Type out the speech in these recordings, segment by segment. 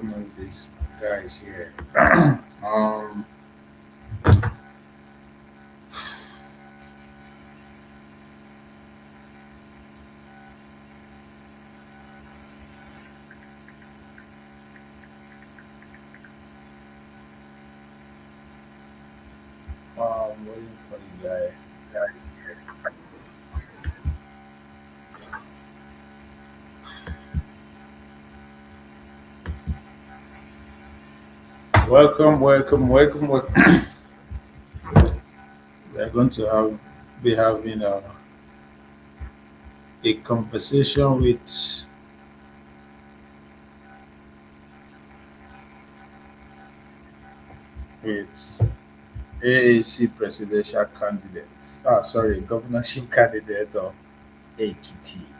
move these guys here. um, waiting for the guys here. Welcome, welcome, welcome, welcome. We are going to be having a conversation with AAC presidential candidate. Sorry, governorship candidate of Ekiti.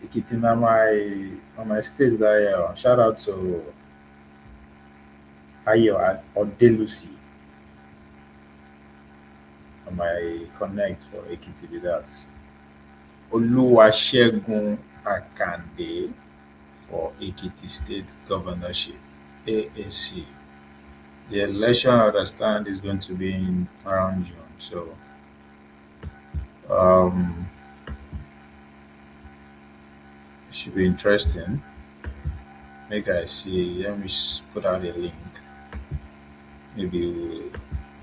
Ekiti na my state there. Shout out to Ayo and Odelusi on my connect for Ekiti with that. Oluwasegun Akande for Ekiti State Governorship, AAC. The election, I understand, is going to be in around June. So, it should be interesting. Make I see. Let me put out a link. Maybe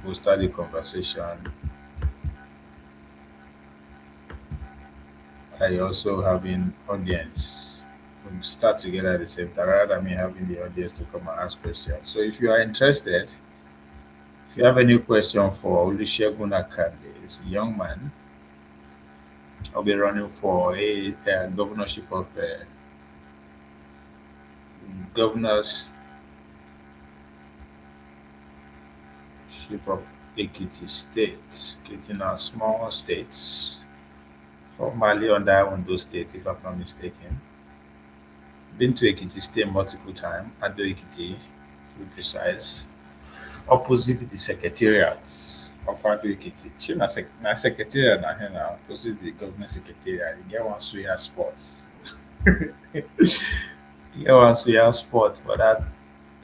we'll start the conversation. I also having audience. We'll start together at the same time rather than me having the audience to come and ask questions. So if you are interested, if you have any question for Olusegun Akande, he's a young man. I'll be running for a governorship of governorship of Ekiti State. Ekiti now small states. Formerly under Ondo State, if I'm not mistaken. Been to Ekiti State multiple times, Ado Ekiti, to be precise. Opposite the secretariat of Ado Ekiti. She na secretariat na here now, opposite the government secretariat. You get one Suya sports. You get one Suya sport for that.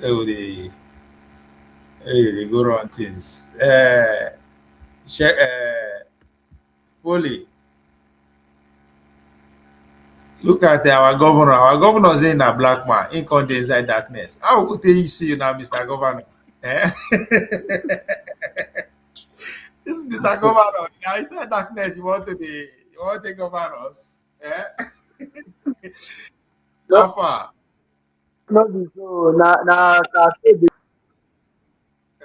Oh, they go run things. Holy. Look at our governor. Our governor is in a black man. He can't dey inside darkness. How could they see you now, Mr. Governor? Eh? This Mr. Governor, now inside darkness, you want to take govern us? Eh? No, How far? no be so. Na say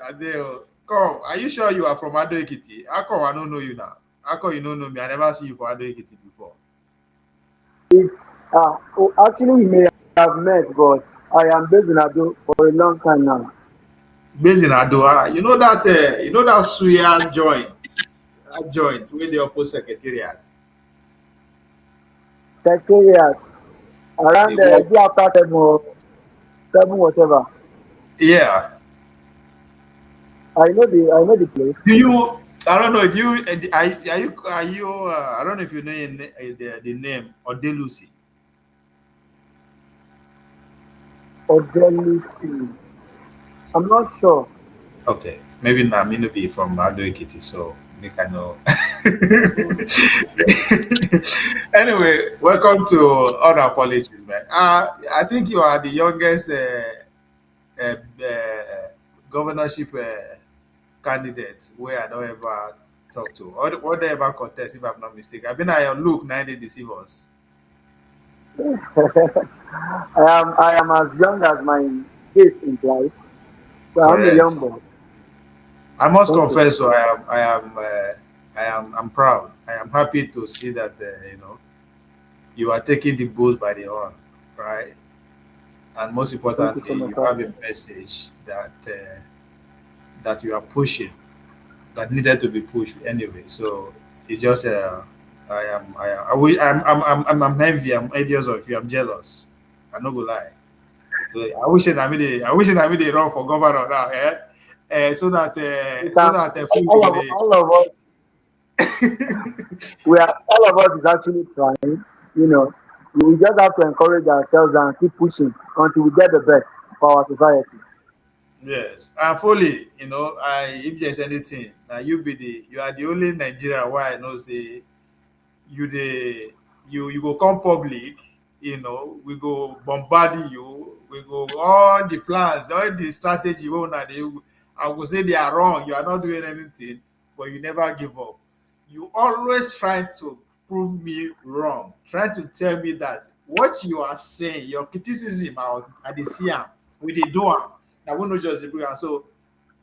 Adeo, come. Are you sure you are from Ado Ekiti? How come I don't know you now? How come you don't know me? I never see you for Ado Ekiti before. it's actually we may have met, but I am based in Ado for a long time now. Based in Ado, you know that Suya joint, that joint where the opposite secretariat. Secretariat They around work. is it after 7 whatever. Yeah. I know the place. Do you? I don't know. Do you? Are you? I don't know if you know the name Odelusi. Odelusi. I'm not sure. Okay, maybe not. Me no be from Ado Ekiti, so make I know. Anyway, welcome to Other Apologies, man. I think you are the youngest governorship candidate where I don't ever talk to or what they ever contest, if I'm not mistaken. I've been at your look 90 deceive us. I am as young as my face implies, so I'm a Correct. young boy. I must Thank you. confess, so I'm proud. I am happy to see that you are taking the bulls by the horn, right? And most Thank you so importantly, much, you sir. have a message that you are pushing that needed to be pushed anyway. So it's just I wish I'm envious of you. I'm jealous. I'm not gonna lie. So I made a run for governor now, We so can that food all go of dey. all of us we are all of us is actually trying, you know. We just have to encourage ourselves and keep pushing until we get the best for our society. Yes, and fully, if there's anything, now you are the only Nigerian why I know say you dey you go come public, we go bombard you, we go all the plans, all the strategy wey una dey, I go say they are wrong, you are not doing anything, but you never give up. You always try to prove me wrong, trying to tell me that what you are saying, your criticism, I dey see am, we dey do am, na we no just dey bring am. So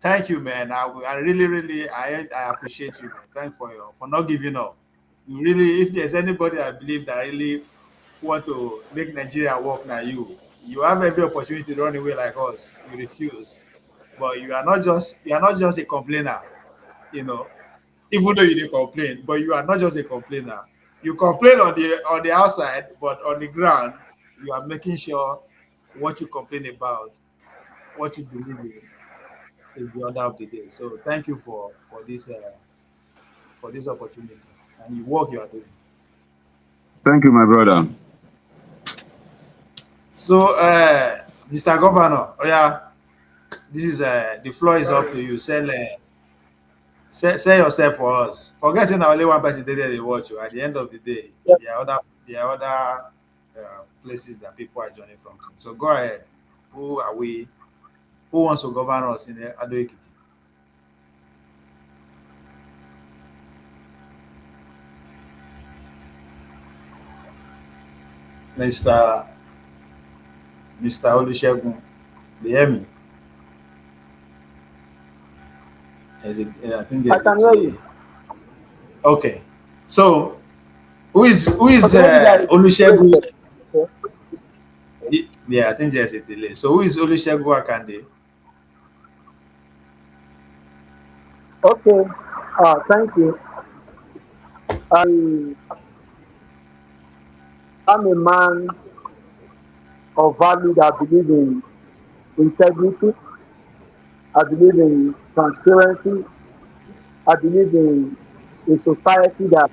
thank you, man. I really, really, I appreciate you, man. Thanks for not giving up. You really, if there's anybody I believe that really want to make Nigeria work, now you. You have every opportunity to run away like us. You refuse, but you are not just a complainer. You know, even though you didn't complain, but you are not just a complainer. You complain on the outside, but on the ground, you are making sure what you complain about, what you believe in, is the order of the day. So thank you for this opportunity and the work you are doing. Thank you, my brother. So, Mr. Governor, oh yeah, this is the floor is up Sorry. to you. Sell yourself for us. Forget saying na only one person dey there dey watch you. At the end of the day, Yes, there are other places that people are joining from too. So go ahead. Who are we? Who wants to govern us in Ado Ekiti? Mr. Mr. Olusegun, they hear me? I think I there's a can hear you. delay. Okay. So who is Okay, maybe there is Olusegun? a so, Yeah, I think there's a delay. So who is Olusegun Akande? okay. Thank you. I am a man of value that believe in integrity. I believe in transparency. I believe in a society that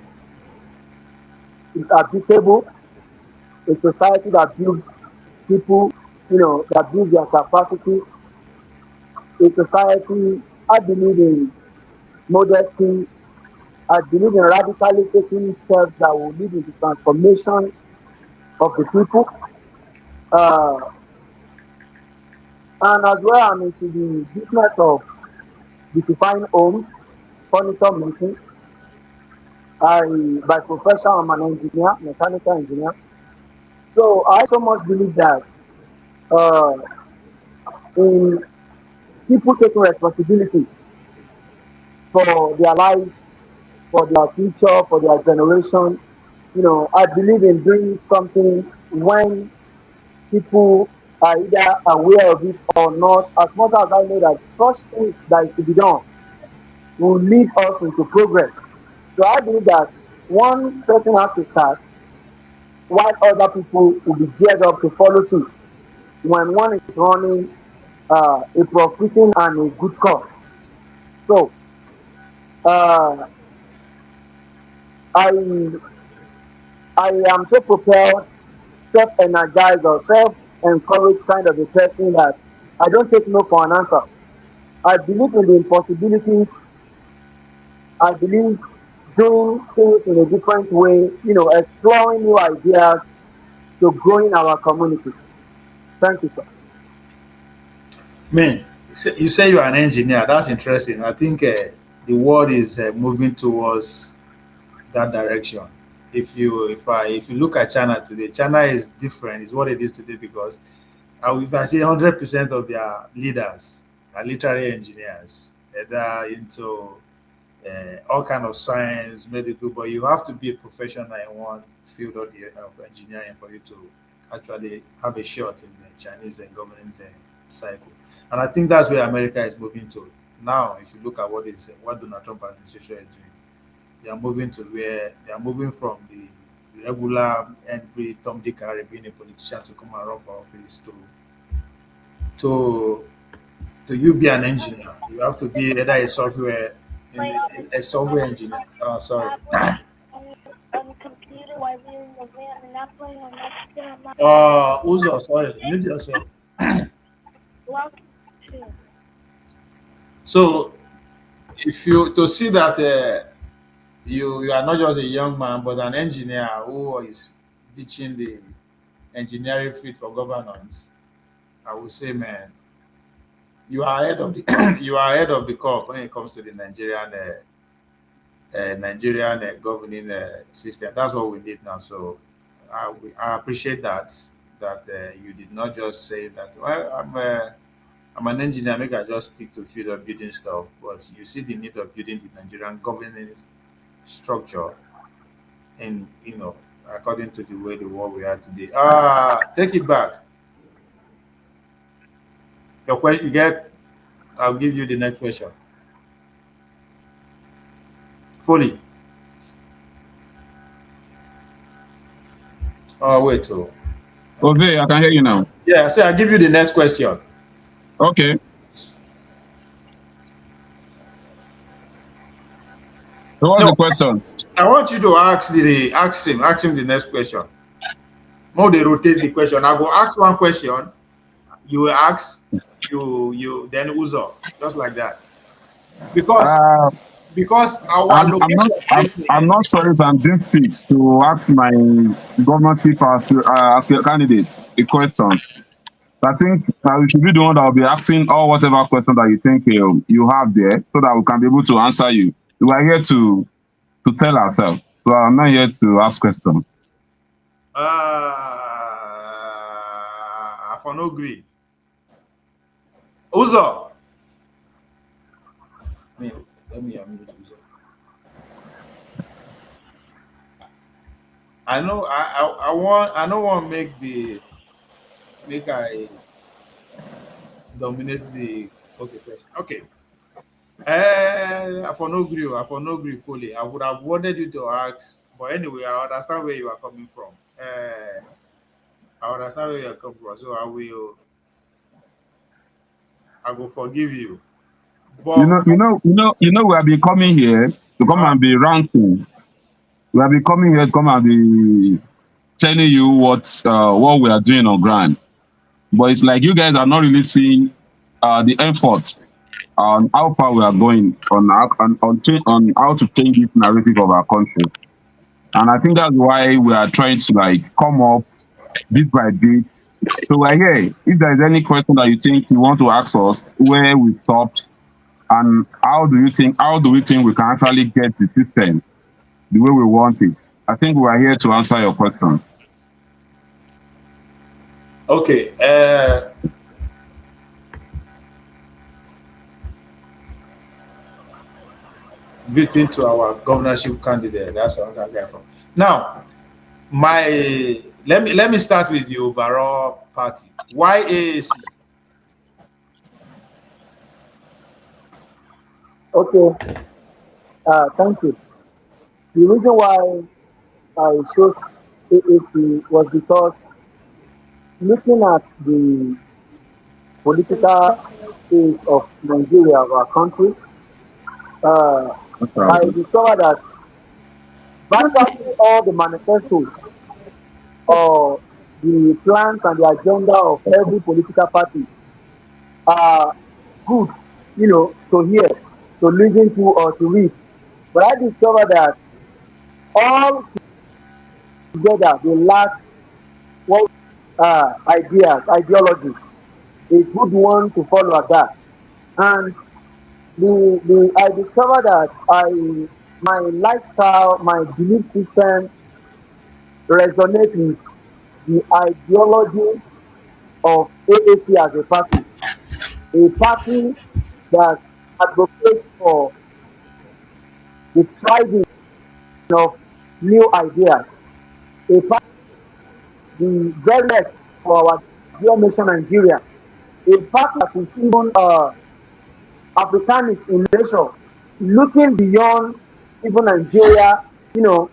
is habitable, a society that builds people, that builds their capacity, a society. I believe in modesty. I believe in radically taking steps that will lead into transformation of the people. Uh, and as well, I'm into the business of beautifying homes, furniture making. By profession, I'm an engineer, mechanical engineer. So I so much believe that uh, in people taking responsibility for their lives, for their future, for their generation. I believe in doing something when people are either aware of it or not. As much as I know that such things that is to be done will lead us into progress. So I believe that one person has to start while other people will be geared up to follow suit when one is running a profiting and a good cause. So uh, I I am so propelled, self-energized or self-encouraged kind of a person that I don't take no for an answer. I believe in the impossibilities. I believe doing things in a different way, exploring new ideas to growing our community. Thank you, sir. Man, you say you are an engineer. That's interesting. I think the world is moving towards that direction. If you look at China today, China is different. It's what it is today because if I say 100% of their leaders are literally engineers, they're into all kind of science, medical, but you have to be a professional in one field or the other of engineering for you to actually have a shot in the Chinese government cycle. And I think that's where America is moving to. Now, if you look at what Donald Trump administration is doing, they are moving to where they are moving from the regular every Tom Dick Harry being a politician to come and run for office to you be an engineer. You have to be either a software engineer. Oh, sorry. Uzo, sorry, mute yourself. So, if you to see that you are not just a young man, but an engineer who is teaching the engineering field for governance, I would say, man, you are ahead of the you are ahead of the curve when it comes to the Nigerian governing system. That's what we need now. So I appreciate that you did not just say that. Well, I'm an engineer. Maybe I just stick to field of building stuff. But you see the need of building the Nigerian governance structure, and according to the way the world we are today. Take it back. Your question, you get. I'll give you the next question. Fully. Oh wait. Oh. Jose, I can hear you now. Yeah. So I'll give you the next question. Okay. So what's No, the question? I want you to ask him the next question. More they rotate the question. I go ask one question. You will ask you then Uzo, just like that. Because Uh, our I'm not location is I'm different. not sure if I'm being fit to ask my governorship candidate a question. I think we should be the one that will be asking all whatever question that you think you have there, so that we can be able to answer you. We are here to tell ourselves. So I'm not here to ask questions. I for no agree. Uzo. Me, let me unmute Uzo. I don't want make I dominate the okay question. Okay. I for no agree. I for no agree fully. I would have wanted you to ask, but anyway, I understand where you are coming from. I understand where you are coming from, so I will forgive you. But We have been coming here to come uh, and be ranting. We have been coming here to come and be telling you what we are doing on ground. But it's like you guys are not really seeing the effort on how far we are going on how to change this narrative of our country. And I think that's why we are trying to like come up bit by bit. So we're here. If there is any question that you think you want to ask us, where we stopped, and how do we think we can actually get the system the way we want it? I think we are here to answer your question. okay. Greeting to our governorship candidate. That's another guy from now. My let me start with the overall party. Why AAC? Okay, thank you. The reason why I chose AAC was because looking at the political space of Nigeria, our country, uh, I Okay. discovered that virtually all the manifestos or the plans and the agenda of every political party are good, to hear, to listen to, or to read. But I discovered that all together they lack what ideas, ideology, a good one to follow at that. And I discovered that my lifestyle, my belief system resonate with the ideology of AAC as a party that advocates for the thriving of new ideas, a party the very best for our dear nation Nigeria, a party that is even Africanist in nature, looking beyond even Nigeria, you know,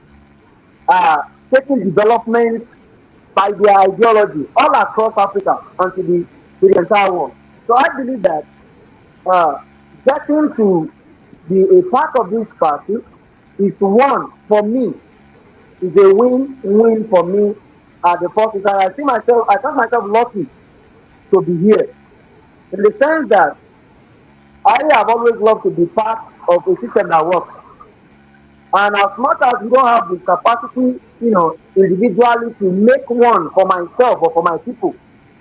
uh, taking development by their ideology all across Africa and to the entire world. So I believe that uh, getting to be a part of this party is one for me, is a win-win for me at the first time. I count myself lucky to be here in the sense that I have always loved to be part of a system that works. And as much as we don't have the capacity, individually to make one for myself or for my people,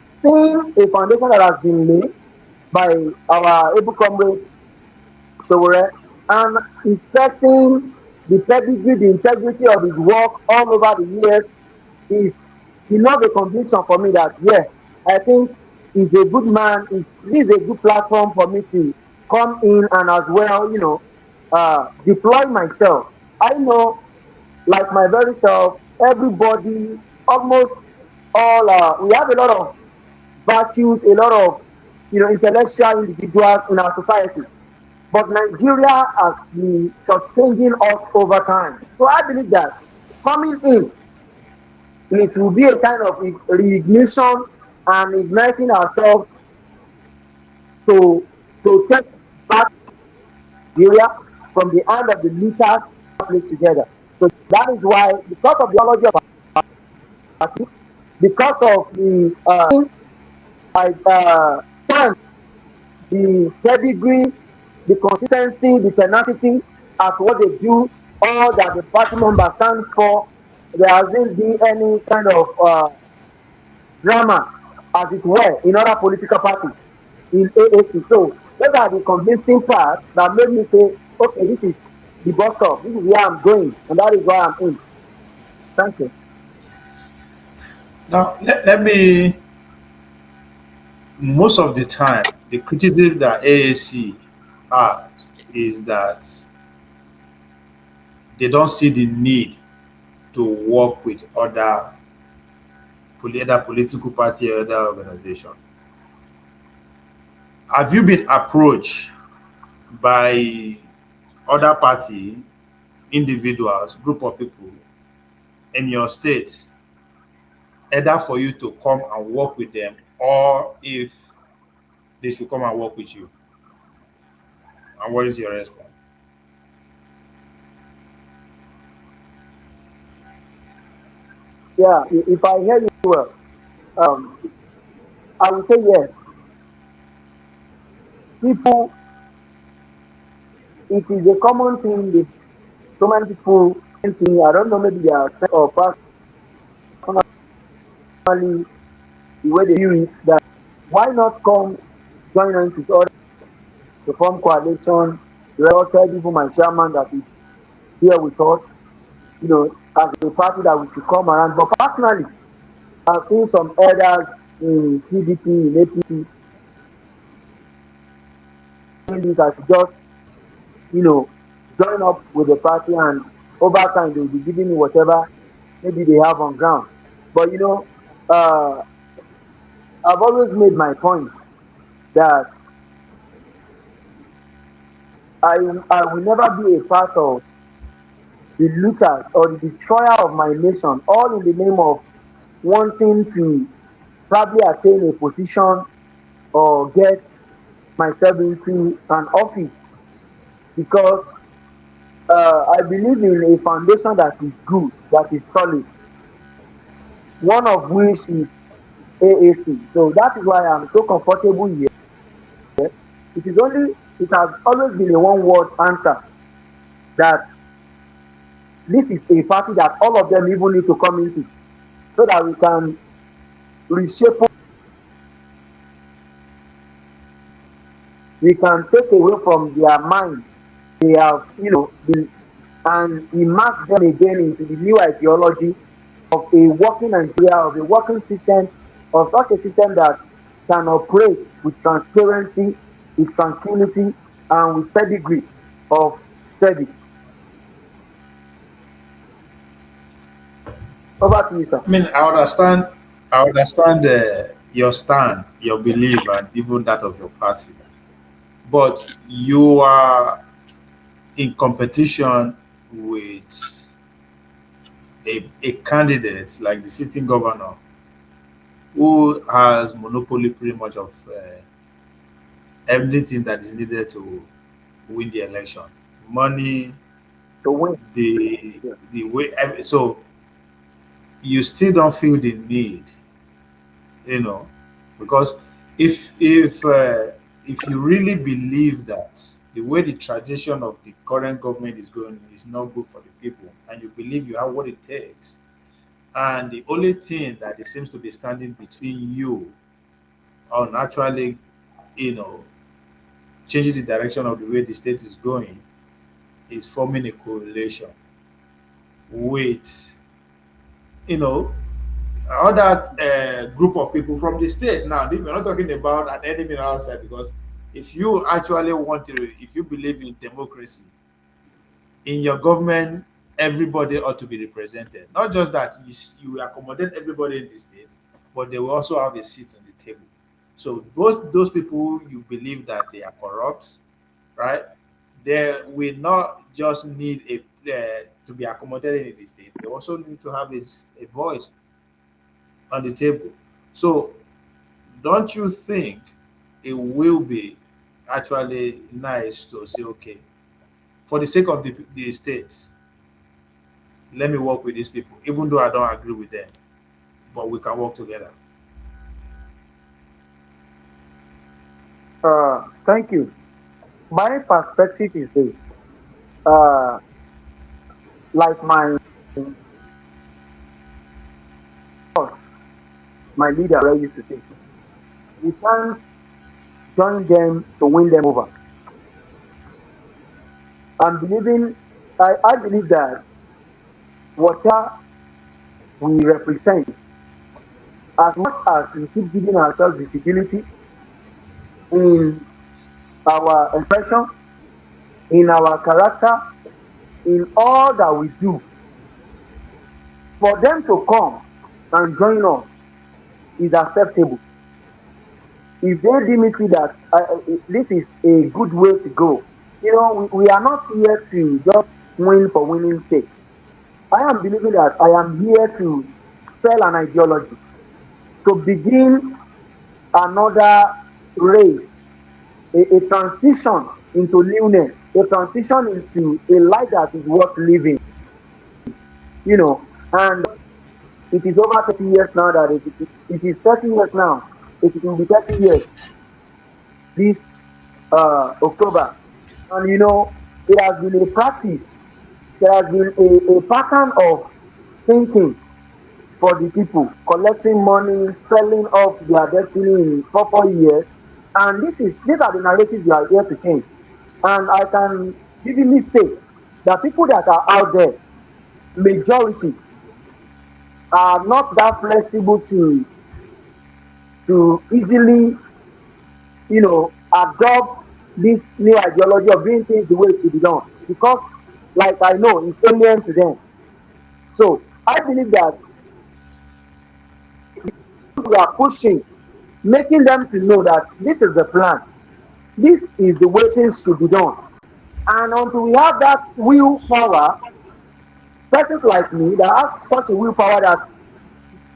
seeing a foundation that has been laid by our able comrade Sowore and expressing the pedigree, the integrity of his work all over the years is enough a conviction for me that yes, I think he's a good man. This is a good platform for me to come in and as well, deploy myself. I know, like my very self, everybody, almost all, we have a lot of virtues, a lot of intellectual individuals in our society. But Nigeria has been sustaining us over time. So I believe that coming in, it will be a kind of reignition and igniting ourselves to take back Nigeria from the hand of the looters place together. So that is why, because of the ideology of our party, because of the stand, the pedigree, the consistency, the tenacity at what they do, all that the party member stands for, there hasn't been any kind of drama, as it were, in other political parties in AAC. So those are the convincing parts that made me say, okay, this is the bus stop, this is where I'm going, and that is why I'm in. Thank you. Now, let me, most of the time, the criticism that AAC has is that they don't see the need to work with other political party or other organization. Have you been approached by other party, individuals, group of people in your state, either for you to come and work with them or if they should come and work with you? And what is your response? Yeah, if I hear you well, um, I will say yes. People, it is a common thing that so many people came to me. I don't know, maybe they are sense or personally the way they view it, that why not come join us with others to form coalition. The all tell people my chairman that is here with us, as a party that we should come around. But personally, I've seen some elders in PDP, in APC, saying this I should just, you know, join up with the party and over time they'll be giving me whatever maybe they have on ground. But uh, I've always made my point that I, I will never be a part of the looters or the destroyer of my nation, all in the name of wanting to probably attain a position or get myself into an office, because I believe in a foundation that is good, that is solid, one of which is AAC. So that is why I'm so comfortable here. It has always been a one word answer that this is a party that all of them even need to come into so that we can reshape, we can take away from their mind they have, been, and immerse them again into the new ideology of a working Nigeria, of a working system, of such a system that can operate with transparency, with tranquility, and with pedigree of service. Over to you, sir. I mean, I understand your stand, your belief, and even that of your party. But you are in competition with a candidate like the sitting governor who has monopoly pretty much of everything that is needed to win the election. Money, To win. the Yeah. the way. So you still don't feel the need, you know, because if you really believe that the way the tradition of the current government is going is not good for the people, and you believe you have what it takes, and the only thing that it seems to be standing between you on actually, you know, changing the direction of the way the state is going is forming a correlation with, you know, other group of people from the state. Now, we're not talking about an enemy outside, because if you actually want to, if you believe in democracy, in your government, everybody ought to be represented. Not just that you accommodate everybody in the state, but they will also have a seat on the table. So both those people you believe that they are corrupt, right? They will not just need to be accommodated in the state. They also need to have a voice on the table. So don't you think it will be actually nice to say, okay, for the sake of the state, let me work with these people, even though I don't agree with them, but we can work together. Thank you. My perspective is this. Uh, like boss, my leader always used to say, we can't join them to win them over. I'm believing, I believe that whatever we represent, as much as we keep giving ourselves visibility in our expression, in our character, in all that we do, for them to come and join us is acceptable. If they deem it that this is a good way to go, we are not here to just win for winning's sake. I am believing that I am here to sell an ideology, to begin another race, a transition into newness, a transition into a life that is worth living, and it is over 30 years now that it is 30 years now. It will be 30 years this October. And it has been a practice, there has been a pattern of thinking for the people, collecting money, selling off their destiny in 4 years. And these are the narratives you are here to change. And I can vividly say that people that are out there, majority, are not that flexible to easily, adopt this new ideology of doing things the way it should be done. Because, like I know, it's alien to them. So I believe that we are pushing, making them to know that this is the plan. This is the way things should be done. And until we have that willpower, persons like me that have such a willpower that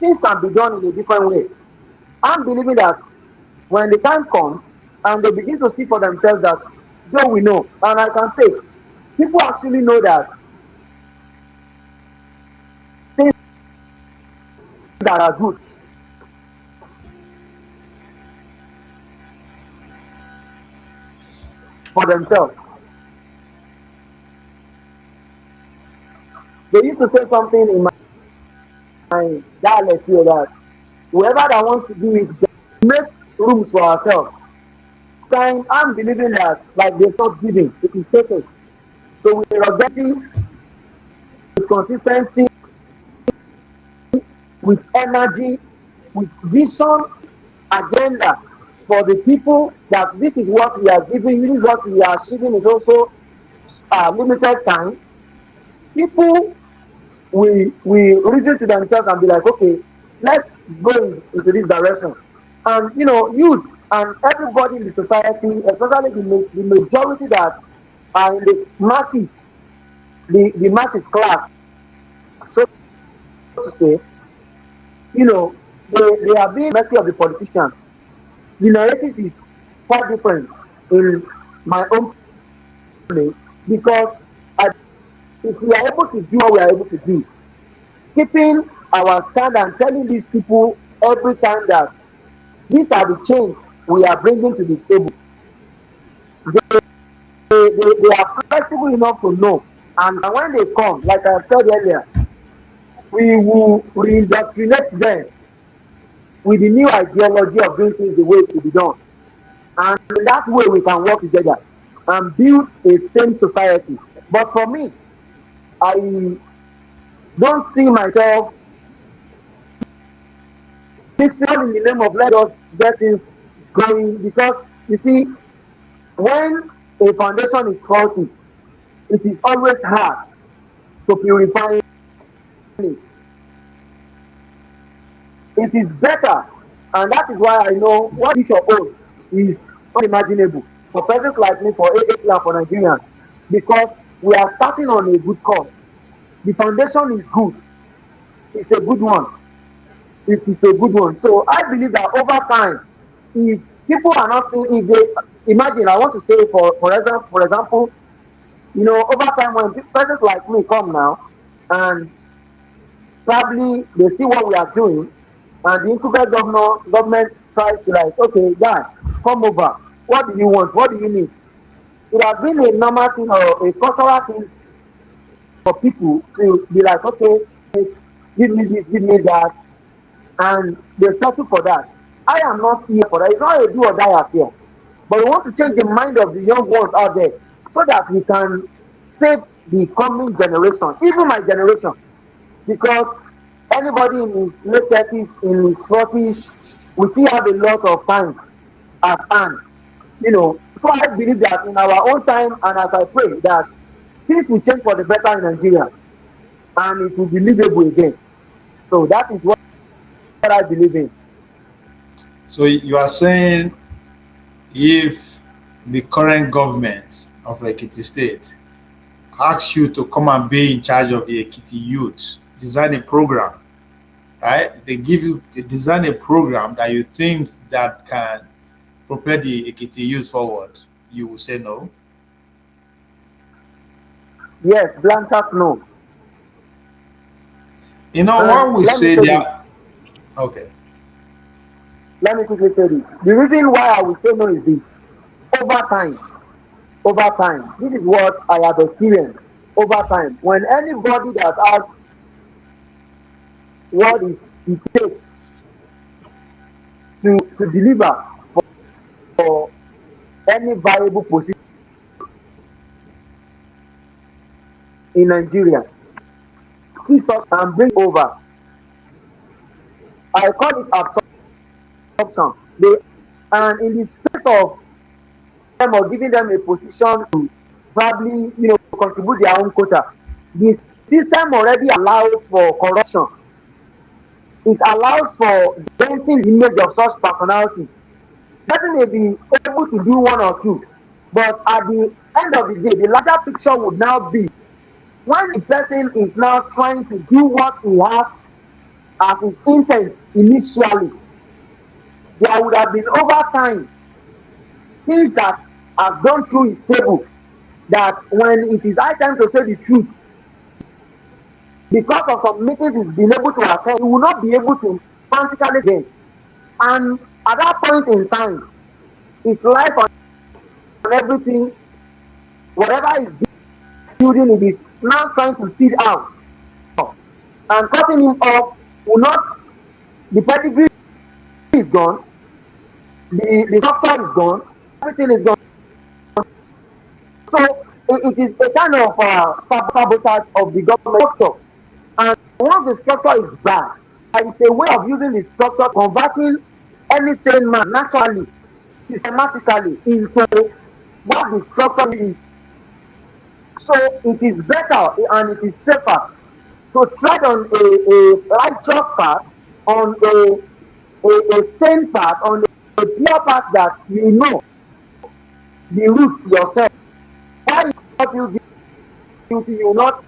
things can be done in a different way, I'm believing that when the time comes and they begin to see for themselves that, though we know, and I can say, people actually know that things that are good for themselves. They used to say something in my dialect here that whoever that wants to do it, make rooms for ourselves. Time I'm believing that, like the salt giving, it is taken. So with regularity, with consistency, with energy, with vision, agenda for the people, that this is what we are giving, this is what we are achieving, is also limited time. People will reason to themselves and be like, okay, let's go into this direction. And youths and everybody in the society, especially the majority that are in the masses, the masses class, so to say, they are being mercy of the politicians. The narrative is quite different in my own place, because if we are able to do what we are able to do, keeping our stand and telling these people every time that these are the change we are bringing to the table. They are flexible enough to know. And when they come, like I said earlier, we will re-indoctrinate them with the new ideology of doing things the way it should be done. And in that way, we can work together and build a sane society. But for me, I don't see myself mixing all in the name of let's just get things going, because you see, when a foundation is faulty, it is always hard to purify it. It is better, and that is why I know what future holds is unimaginable for persons like me, for AAC, and for Nigerians, because we are starting on a good course. The foundation is good. It's a good one. It is a good one. So I believe that over time, if people are not seeing, if they imagine, I want to say for example, you know, over time when persons like me come now and probably they see what we are doing, and the incumbent government tries to like, okay, guys, come over. What do you want? What do you need? It has been a normal thing or a cultural thing for people to be like, okay, give me this, give me that, and they settle for that. I am not here for that. It's not a do or die affair. But we want to change the mind of the young ones out there so that we can save the coming generation, even my generation. Because anybody in his late 30s, in his 40s, we still have a lot of time at hand. You know, so I believe that in our own time, and as I pray that things will change for the better in Nigeria and it will be livable again. So that is what I believe in. So you are saying if the current government of Ekiti State asks you to come and be in charge of the Ekiti youth, design a program, right? They design a program that you think that can propel the Ekiti youth forward, you will say no. Yes, Blanchard, no. You know, And when we let me say say this. that, okay, Let me quickly say this. The reason why I will say no is this. Over time, over time, this is what I have experienced over time. When anybody that has what is it takes to deliver for any viable position in Nigeria, sees us and bring over. I call it absorption. They, and in the space of them or giving them a position to probably, you know, contribute their own quota, the system already allows for corruption. It allows for denting the image of such personality. The person may be able to do one or two, but at the end of the day, the larger picture would now be when the person is now trying to do what he has as his intent initially, there would have been over time things that has gone through his table that when it is high time to say the truth, because of some meetings he's been able to attend, he will not be able to practically again. And at that point in time, his life and everything, whatever he's building, it is now trying to seed out. And cutting him off will not, the pedigree is gone, the structure is gone, everything is gone. So it is a kind of sabotage of the government structure. And once the structure is bad, there is a way of using the structure, converting any sane man naturally, systematically into what the structure is. So it is better and it is safer to tread on a righteous path, on a sane path, on a pure path that you know the roots yourself. Why you feel guilty, you will not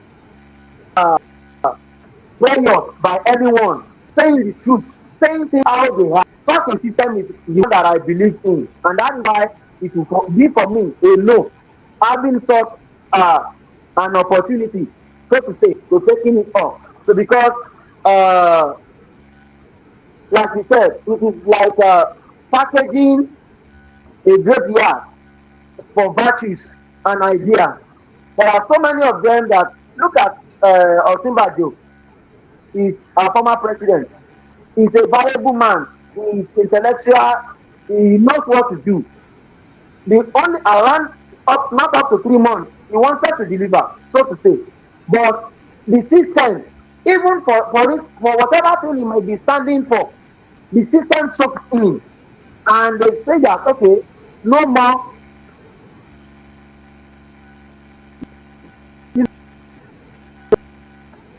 pressured by anyone, saying the truth, saying things how they are. Such a system is the one that I believe in, and that is why it will be for me a no. Having such an opportunity, so to say, to taking it off. So because uh, like we said, it is like packaging a graveyard for virtues and ideas. There are so many of them that look at Osinbajo, is our former president. He's a valuable man. He is intellectual. He knows what to do. The only around up not up to 3 months, he wanted to deliver, so to say. But the system, even for whatever thing he might be standing for, the system sucks in, and they say that okay, no more.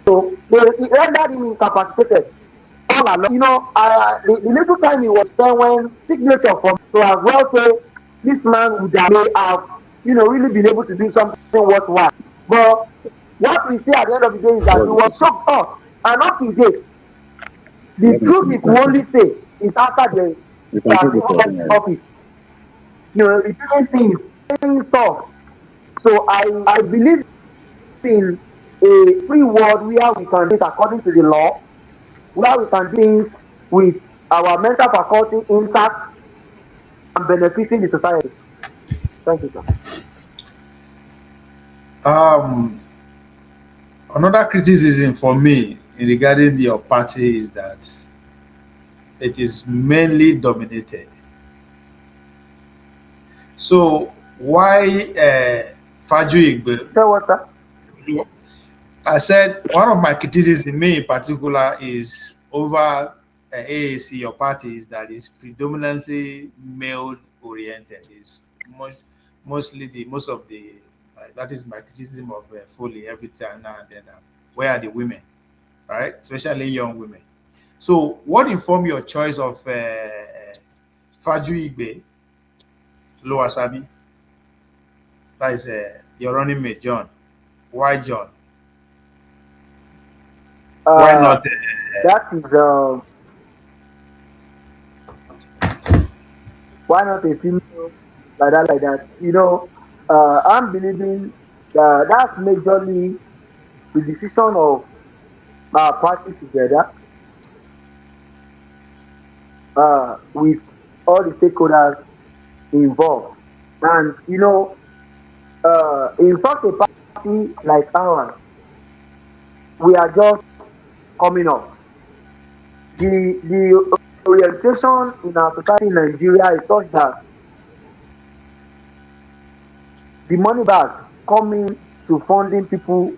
So they rendered him incapacitated all along. The little time he was spent when signature for to as well say this man would have may have really been able to do something worthwhile. But what we see at the end of the day is that he was shocked up, and up to date, the truth he could only say is after the office, repeating things, saying stuff. So I believe in a free world where we can do things according to the law, where we can do things with our mental faculty intact and benefiting the society. Thank you, sir. Another criticism for me in regarding your party is that it is mainly dominated. So why Faju Igbe? Say what, sir? I said one of my criticisms, me in particular, is over AAC, your party, is that it's predominantly male oriented. It's most of the that is my criticism of Foley every time now and then. Where are the women, right? Especially young women. So, what informed your choice of Faju Igbe, Oluwasegun? That is your running mate, John. Why John? Why not? That is why not a female like that? I'm believing that that's majorly the decision of our party together with all the stakeholders involved. And in such a party like ours, we are just coming up. The orientation in our society in Nigeria is such that the money bags coming to funding people,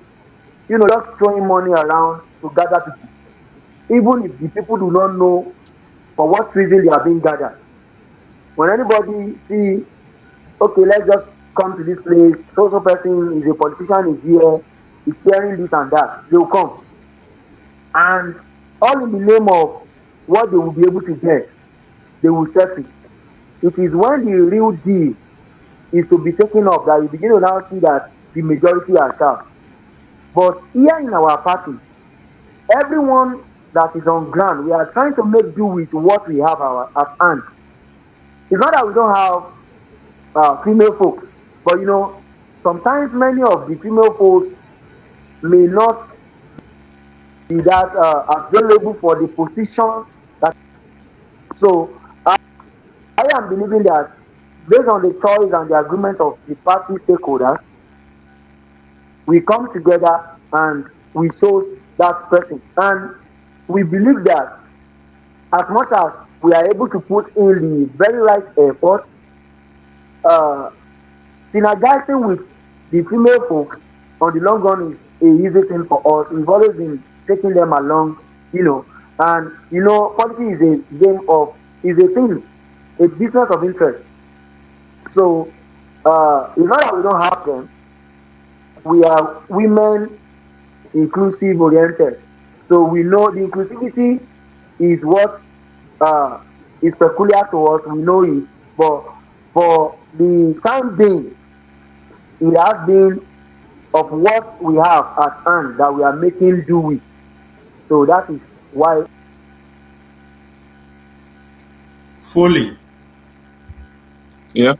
just throwing money around to gather people, even if the people do not know for what reason they are being gathered. When anybody see, okay, let's just come to this place, so person is a politician, is here, is sharing this and that, they will come. And all in the name of what they will be able to get, they will settle. It is when the real deal is to be taken up that you begin to now see that the majority are shout. But here in our party, everyone that is on ground, we are trying to make do with what we have at hand. It's not that we don't have female folks, but sometimes many of the female folks may not be that available for the position that. So I am believing that based on the choice and the agreement of the party stakeholders, we come together and we choose that person. And we believe that as much as we are able to put in the very right effort, synergizing with the female folks on the long run is a easy thing for us. We've always been taking them along, and politics is a thing, a business of interest. So it's not that we don't have them. We are women inclusive oriented. So we know the inclusivity is what is peculiar to us. We know it. But for the time being, it has been of what we have at hand that we are making do with. So that is why. Foley. Yeah.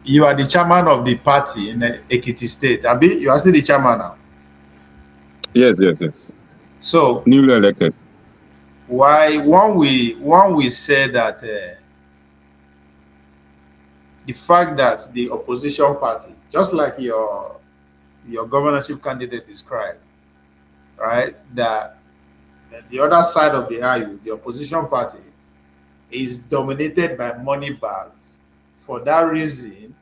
You are the chairman of the party in Ekiti State. Abi, you are still the chairman now. Yes. So Newly elected. Why one we say that the fact that the opposition party, just like your governorship candidate described, right, that the other side of the aisle, the opposition party, is dominated by money bags. For that reason,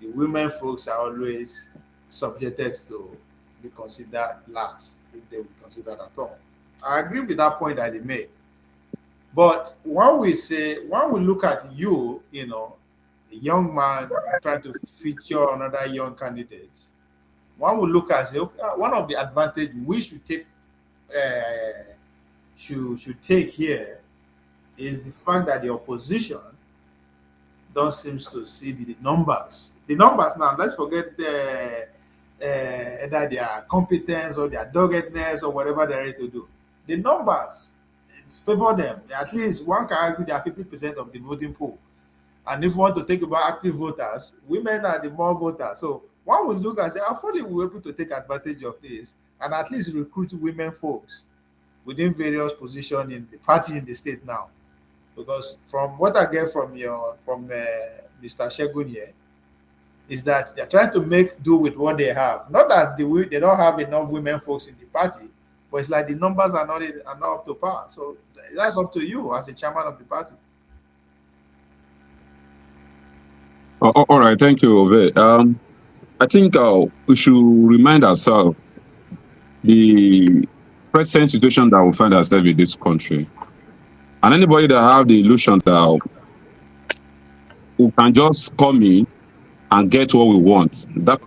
the women folks are always subjected to be considered last if they will be considered at all. I agree with that point that they made. But when we look at you, a young man trying to feature another young candidate, one will look at say, okay, one of the advantage we should take here is the fact that the opposition don't seems to see the numbers. The numbers now, let's forget either their competence or their doggedness or whatever they're ready to do. The numbers, it's favor them. At least one can argue they are 50% of the voting pool. And if you want to think about active voters, women are the more voters. So one would look and say, how fully we were able to take advantage of this and at least recruit women folks within various positions in the party in the state now. Because from what I get from Mr. Shegun here, is that they're trying to make do with what they have. Not that they don't have enough women folks in the party, but it's like the numbers are not up to par. So that's up to you as a chairman of the party. All right, thank you, Ove. I think we should remind ourselves the present situation that we find ourselves in this country. And anybody that have the illusion that we can just come in and get what we want, that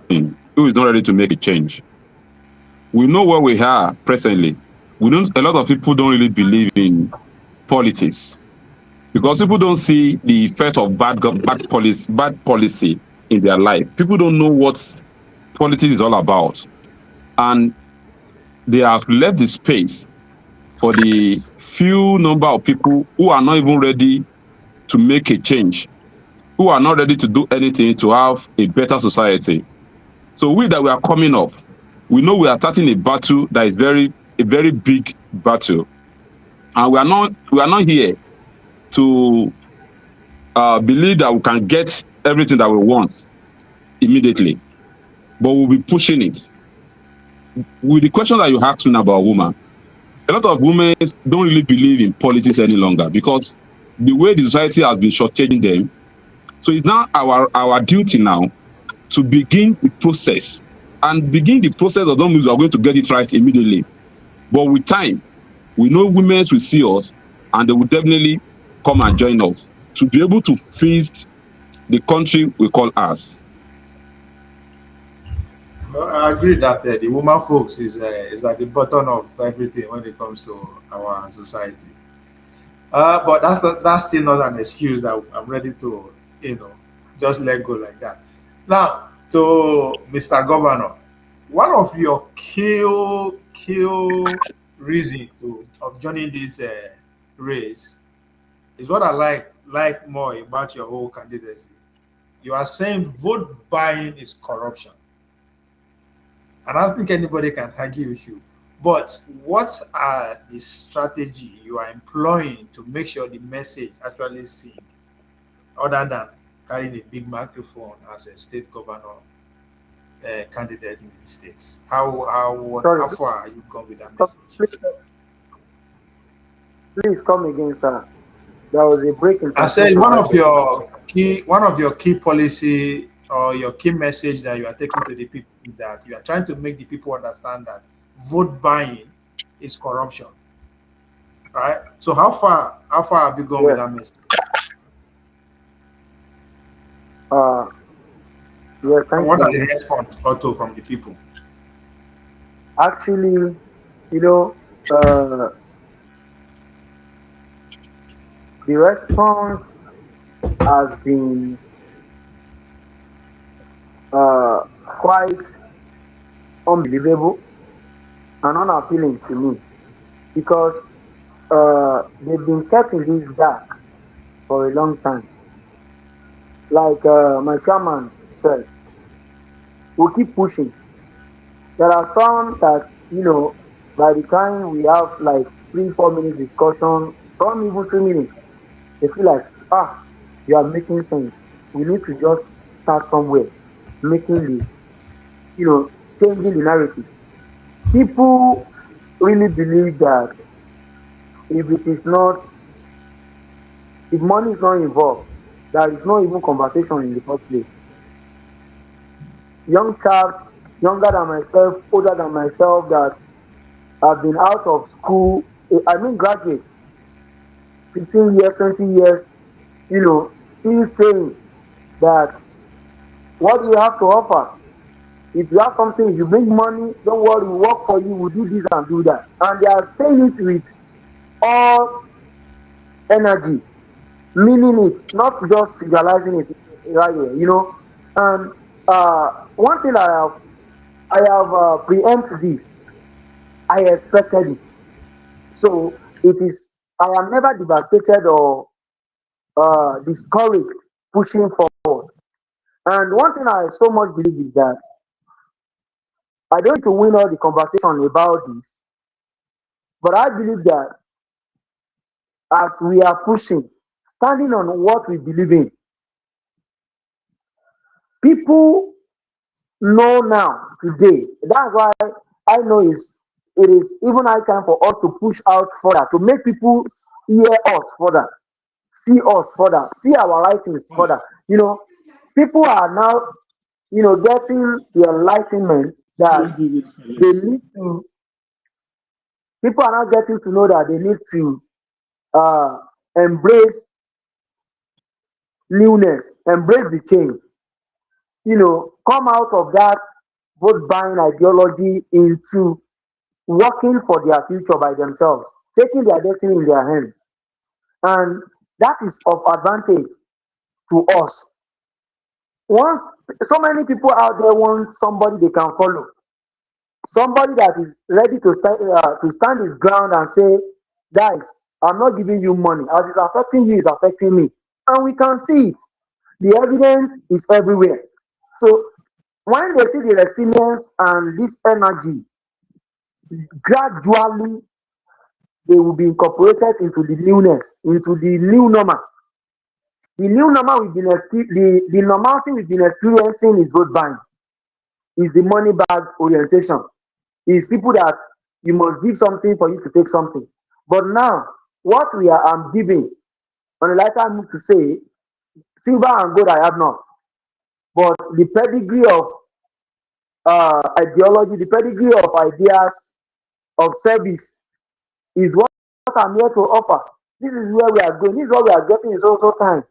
thing, who is not ready to make a change. We know where we are presently. We don't. A lot of people don't really believe in politics because people don't see the effect of bad policy in their life. People don't know what politics is all about, and they have left the space for the few number of people who are not even ready to make a change, who are not ready to do anything to have a better society. So we that we are coming up, we know we are starting a battle that is a very big battle, and we are not here to believe that we can get everything that we want immediately, but we'll be pushing it. With the question that you asked me about women, a lot of women don't really believe in politics any longer because the way the society has been shortchanging them. So it's now our duty now to begin the process. And begin the process doesn't mean we are going to get it right immediately. But with time, we know women will see us and they will definitely come and join us to be able to face the country we call ours. Well, I agree that the woman folks is at the bottom of everything when it comes to our society. But that's still not an excuse that I'm ready to, just let go like that. Now, to Mr. Governor, one of your kill reason of joining this race is what I like more about your whole candidacy. You are saying vote buying is corruption. And I don't think anybody can argue with you. But what are the strategy you are employing to make sure the message actually sing, other than carrying a big microphone as a state governor candidate in the states? Sorry, How far are you gone with that please, message? please come again, sir. There was a break in I said transmission right there. one of your key policy or your key message that you are taking to the people is that you are trying to make the people understand that vote buying is corruption, right? So how far have you gone with Yes. that message? Uh, yes, And thank what are you. the response also from the people? Actually, you know, uh, the response has been uh, quite unbelievable and unappealing to me because they've been kept in this dark for a long time. Like my chairman said, we'll keep pushing. There are some that, by the time we have like 3, 4 minutes discussion, some even 3 minutes, they feel like, ah, you are making sense. We need to just start somewhere, making changing the narratives. People really believe that if it is not, if money is not involved, there is no even conversation in the first place. Young chaps, younger than myself, older than myself, that have been out of school, I mean graduates, 15 years, 20 years, still saying that what do you have to offer? If you have something, if you bring money, don't worry, we work for you, we do this and do that. And they are saying it with all energy, meaning it, not just trivializing it right here, And one thing I have preempted this. I expected it. So it is. I am never devastated or discouraged pushing forward. And one thing I so much believe is that I don't need to win all the conversation about this, but I believe that as we are pushing, standing on what we believe in, people know now today. That's why I know it is even high time for us to push out further to make people hear us further, see us further, see our writings further. People are now getting the enlightenment that they need to. People are now getting to know that they need to uh, embrace newness, embrace the change. Come out of that vote buying ideology into working for their future by themselves, taking their destiny in their hands. And that is of advantage to us. Once so many people out there want somebody they can follow, somebody that is ready to stand his ground and say, guys, I'm not giving you money. As it's affecting you, it's affecting me. And we can see it. The evidence is everywhere. So when they see the resilience and this energy, gradually they will be incorporated into the newness, into the new normal. The new normal the normalcy we've been experiencing is road buying, is the money bag orientation, is people that you must give something for you to take something. But now, what we are giving, on a lighter note to say, silver and gold I have not, but the pedigree of ideology, the pedigree of ideas, of service is what I'm here to offer. This is where we are going. This is what we are getting is also time.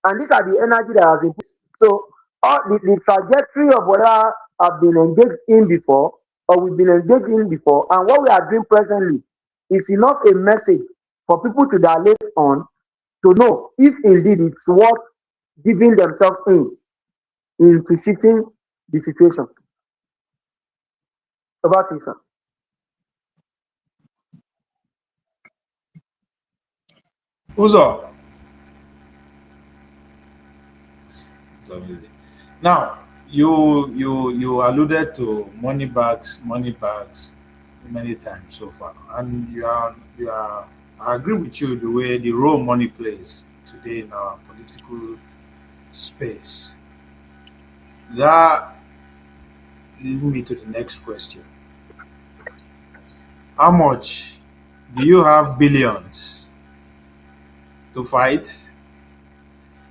And these are the energy that has been put. So all the trajectory of whatever I've been engaged in before, or we've been engaged in before, and what we are doing presently is enough a message for people to dilate on, to know if indeed it's worth giving themselves into shifting the situation. About you, sir. Uzo. Absolutely. Now, you alluded to money bags many times so far, and you are. I agree with you the way the role money plays today in our political space. That leads me to the next question: how much do you have billions to fight?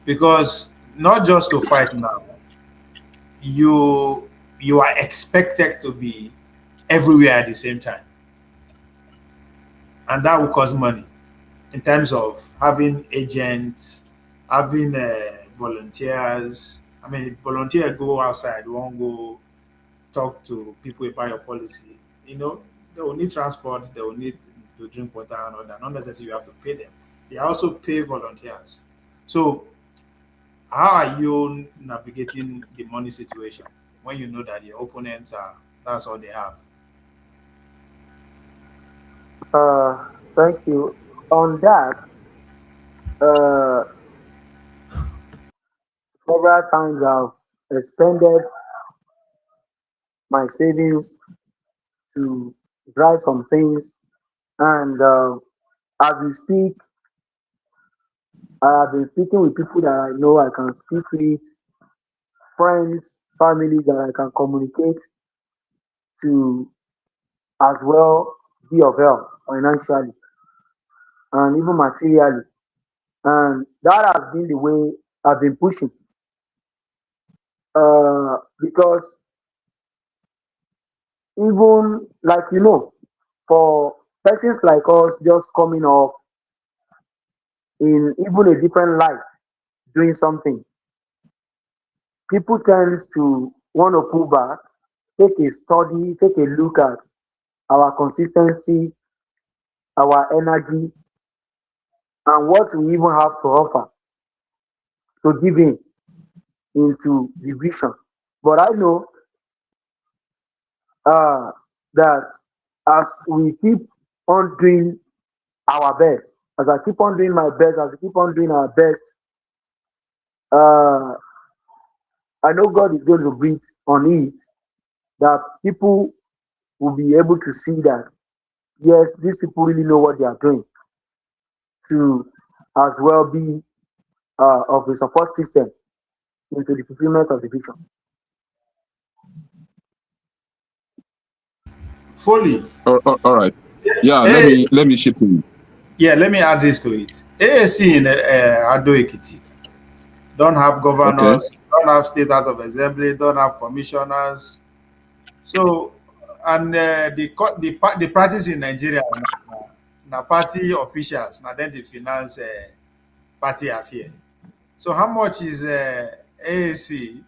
Because not just to fight now, you are expected to be everywhere at the same time, and that will cost money in terms of having agents, having volunteers. I mean, if volunteers go outside, won't go talk to people about your policy. They will need transport, they will need to drink water and all that. Not necessarily you have to pay them. They also pay volunteers. So how are you navigating the money situation when you know that your opponents are that's all they have? Thank you. On that, uh, several times I've expended my savings to drive some things. And as we speak, I have been speaking with people that I know I can speak with, friends, families that I can communicate to as well be of help financially and even materially. And that has been the way I've been pushing. Because even like for persons like us just coming up in even a different light doing something, people tends to want to pull back, take a study, take a look at our consistency, our energy, and what we even have to offer to give in into the vision. But I know uh, that as we keep on doing our best, as I keep on doing my best, as we keep on doing our best, uh, I know God is going to breathe on it, that people will be able to see that, yes, these people really know what they are doing to as well be of a support system into the fulfillment of the vision. Fully. All right. Yeah, AAC, let me shift in. yeah, let me add this to it. AAC in Ado Ekiti don't have Okay. governors, don't have state out of assembly, don't have commissioners. So, and the practice in Nigeria na party officials, na then they finance party affair. So, how much is AAC?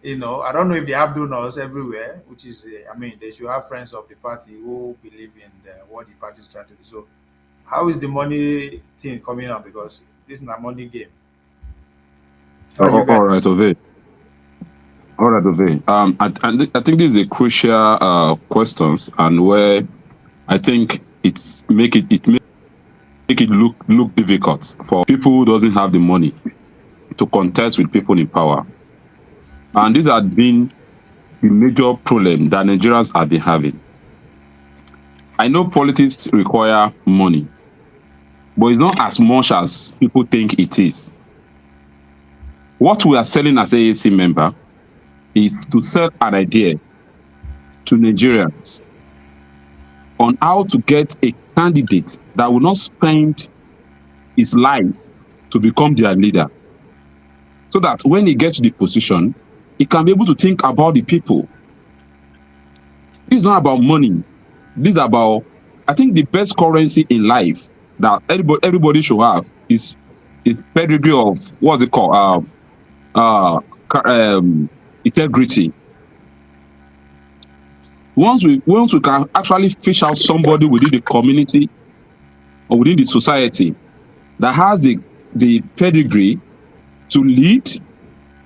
I don't know if they have donors everywhere, which is, I mean, they should have friends of the party who believe in what the party is trying to do. So, how is the money thing coming up? Because this is a money game. How you guys? All right, Ove. All right, Ove. I think this is a crucial questions, and where I think it make it look difficult for people who doesn't have the money to contest with people in power. And this has been the major problem that Nigerians have been having. I know politics require money, but it's not as much as people think it is. What we are selling as AAC member is to sell an idea to Nigerians on how to get a candidate that will not spend his life to become their leader. So that when he gets to the position, he can be able to think about the people. This is not about money. This is about, I think, the best currency in life that everybody should have is pedigree of, what's it called? Uh, Integrity. Once we can actually fish out somebody within the community or within the society that has the pedigree to lead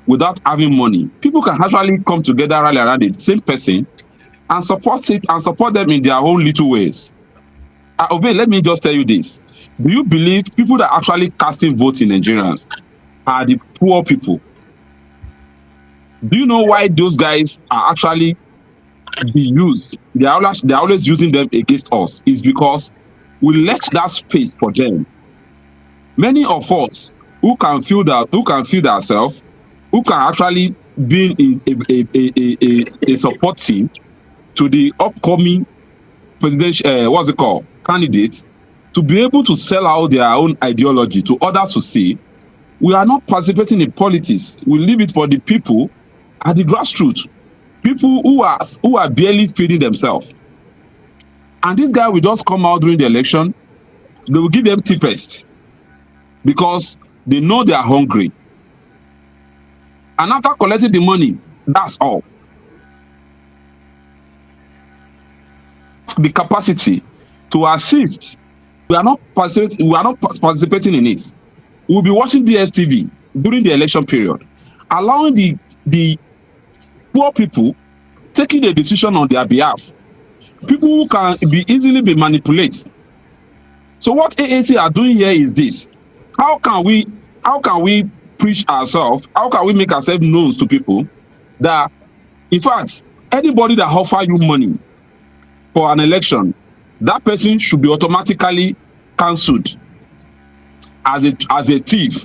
without having money, people can actually come together, rally around the same person and support them in their own little ways. Ove, let me just tell you this. Do you believe people that are actually casting votes in Nigerians are the poor people? Do you know why those guys are actually be used? They're always using them against us. Is because we left that space for them. Many of us who can feel ourselves, who can actually be in a support team to the upcoming presidential what's it called candidates, to be able to sell out their own ideology to others to see. We are not participating in politics. We leave it for the people at the grassroots, people who are barely feeding themselves. And this guy will just come out during the election. They will give them cheapest because they know they are hungry. And after collecting the money, that's all. The capacity to assist, we are not participating in it. We'll be watching DSTV during the election period, allowing the poor people taking a decision on their behalf. People who can be easily be manipulated. So what AAC are doing here is this: how can we preach ourselves? How can we make ourselves known to people that, in fact, Anybody that offer you money for an election, that person should be automatically cancelled as a thief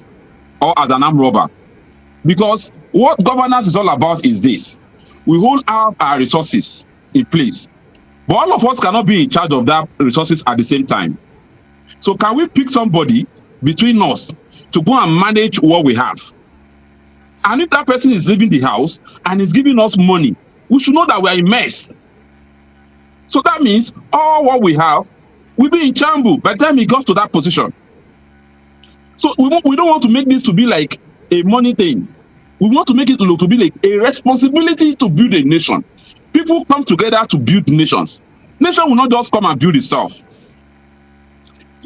or as an armed robber. Because what governance is all about is this: we all have our resources in place, but all of us cannot be in charge of that resources at the same time. So can we pick somebody between us to go and manage what we have? And if that person is leaving the house and is giving us money, we should know that we are in mess. So that means all what we have will be in shambles by the time he goes to that position. So we don't want to make this to be like a money thing. We want to make it to be like a responsibility to build a nation. People come together to build nations. Nation will not just come and build itself.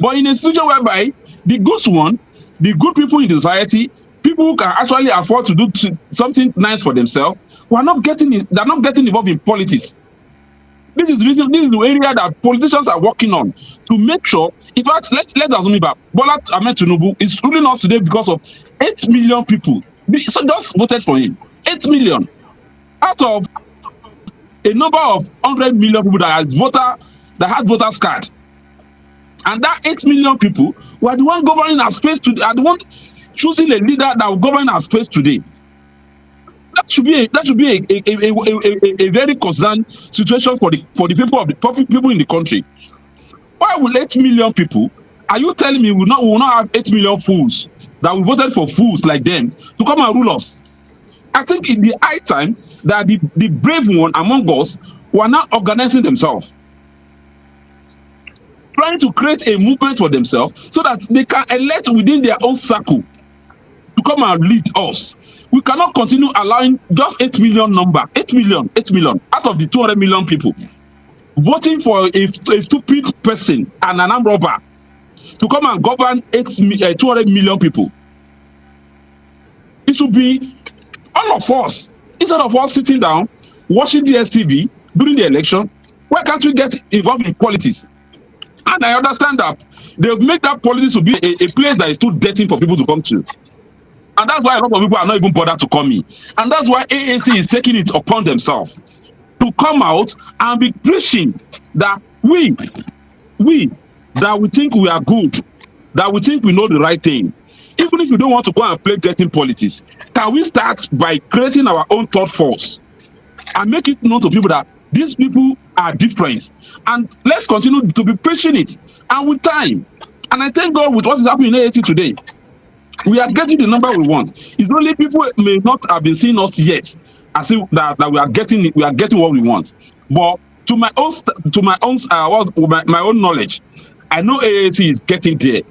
But in a situation whereby the good people in the society, people who can actually afford to do something nice for themselves, they're not getting involved in politics. This is the area that politicians are working on to make sure. In fact, let's assume that Bola Ahmed Tinubu is ruling us today because of 8 million people. So just voted for him. 8 million out of a number of 100 million people that had voters card. And that 8 million people were the one governing our space today, are the one choosing a leader that will govern our space today. That should be a very concerned situation for the people in the country. Why will 8 million people? Are you telling me we will not have 8 million fools that we voted for fools like them to come and rule us? I think in the high time that the brave one among us who are now organizing themselves, trying to create a movement for themselves so that they can elect within their own circle to come and lead us. We cannot continue allowing just 8 million number, 8 million out of the 200 million people voting for a stupid person and an armed robber to come and govern 200 million people. It should be all of us, instead of us sitting down, watching the STV during the election. Why can't we get involved in politics? And I understand that they've made that politics to be a place that is too dirty for people to come to. And that's why a lot of people are not even bothered to come in. And that's why ANC is taking it upon themselves to come out and be preaching that we think we are good, that we think we know the right thing. Even if you don't want to go and play dirty politics, can we start by creating our own thought force and make it known to people that these people are different? And let's continue to be preaching it. And with time, and I thank God with what is happening in ANC today, we are getting the number we want. It's only people may not have been seeing us yet, as if that we are getting what we want. But to my own knowledge, I know AAC is getting there,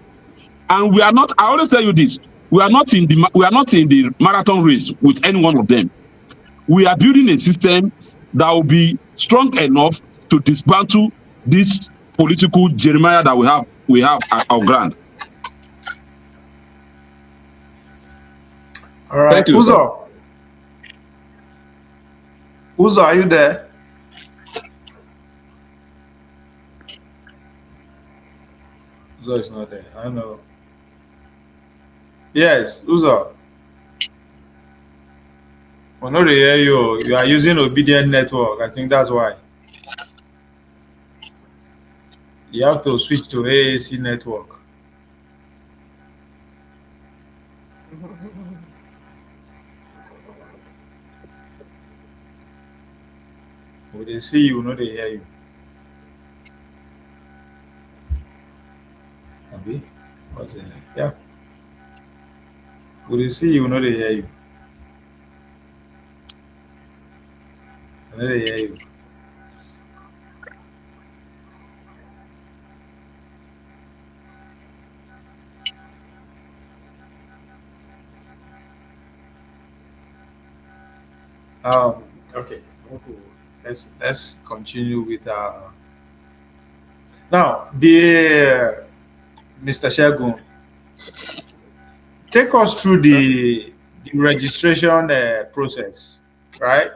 and we are not. I always tell you this: we are not in the marathon race with any one of them. We are building a system that will be strong enough to dismantle this political Jeremiah that we have at our ground. All right, Thank you, Uzo. Uzo, are you there? Uzo is not there. I don't know. Yes, Uzo. I know they hear you. You are using obedient network. I think that's why. You have to switch to AAC network. When they see you, no, they hear you. Abi? What's it? Yeah. When they see you, no, they hear you. No, they hear you. Okay. Let's continue with now the Mr. Shagun. Take us through the registration process, right?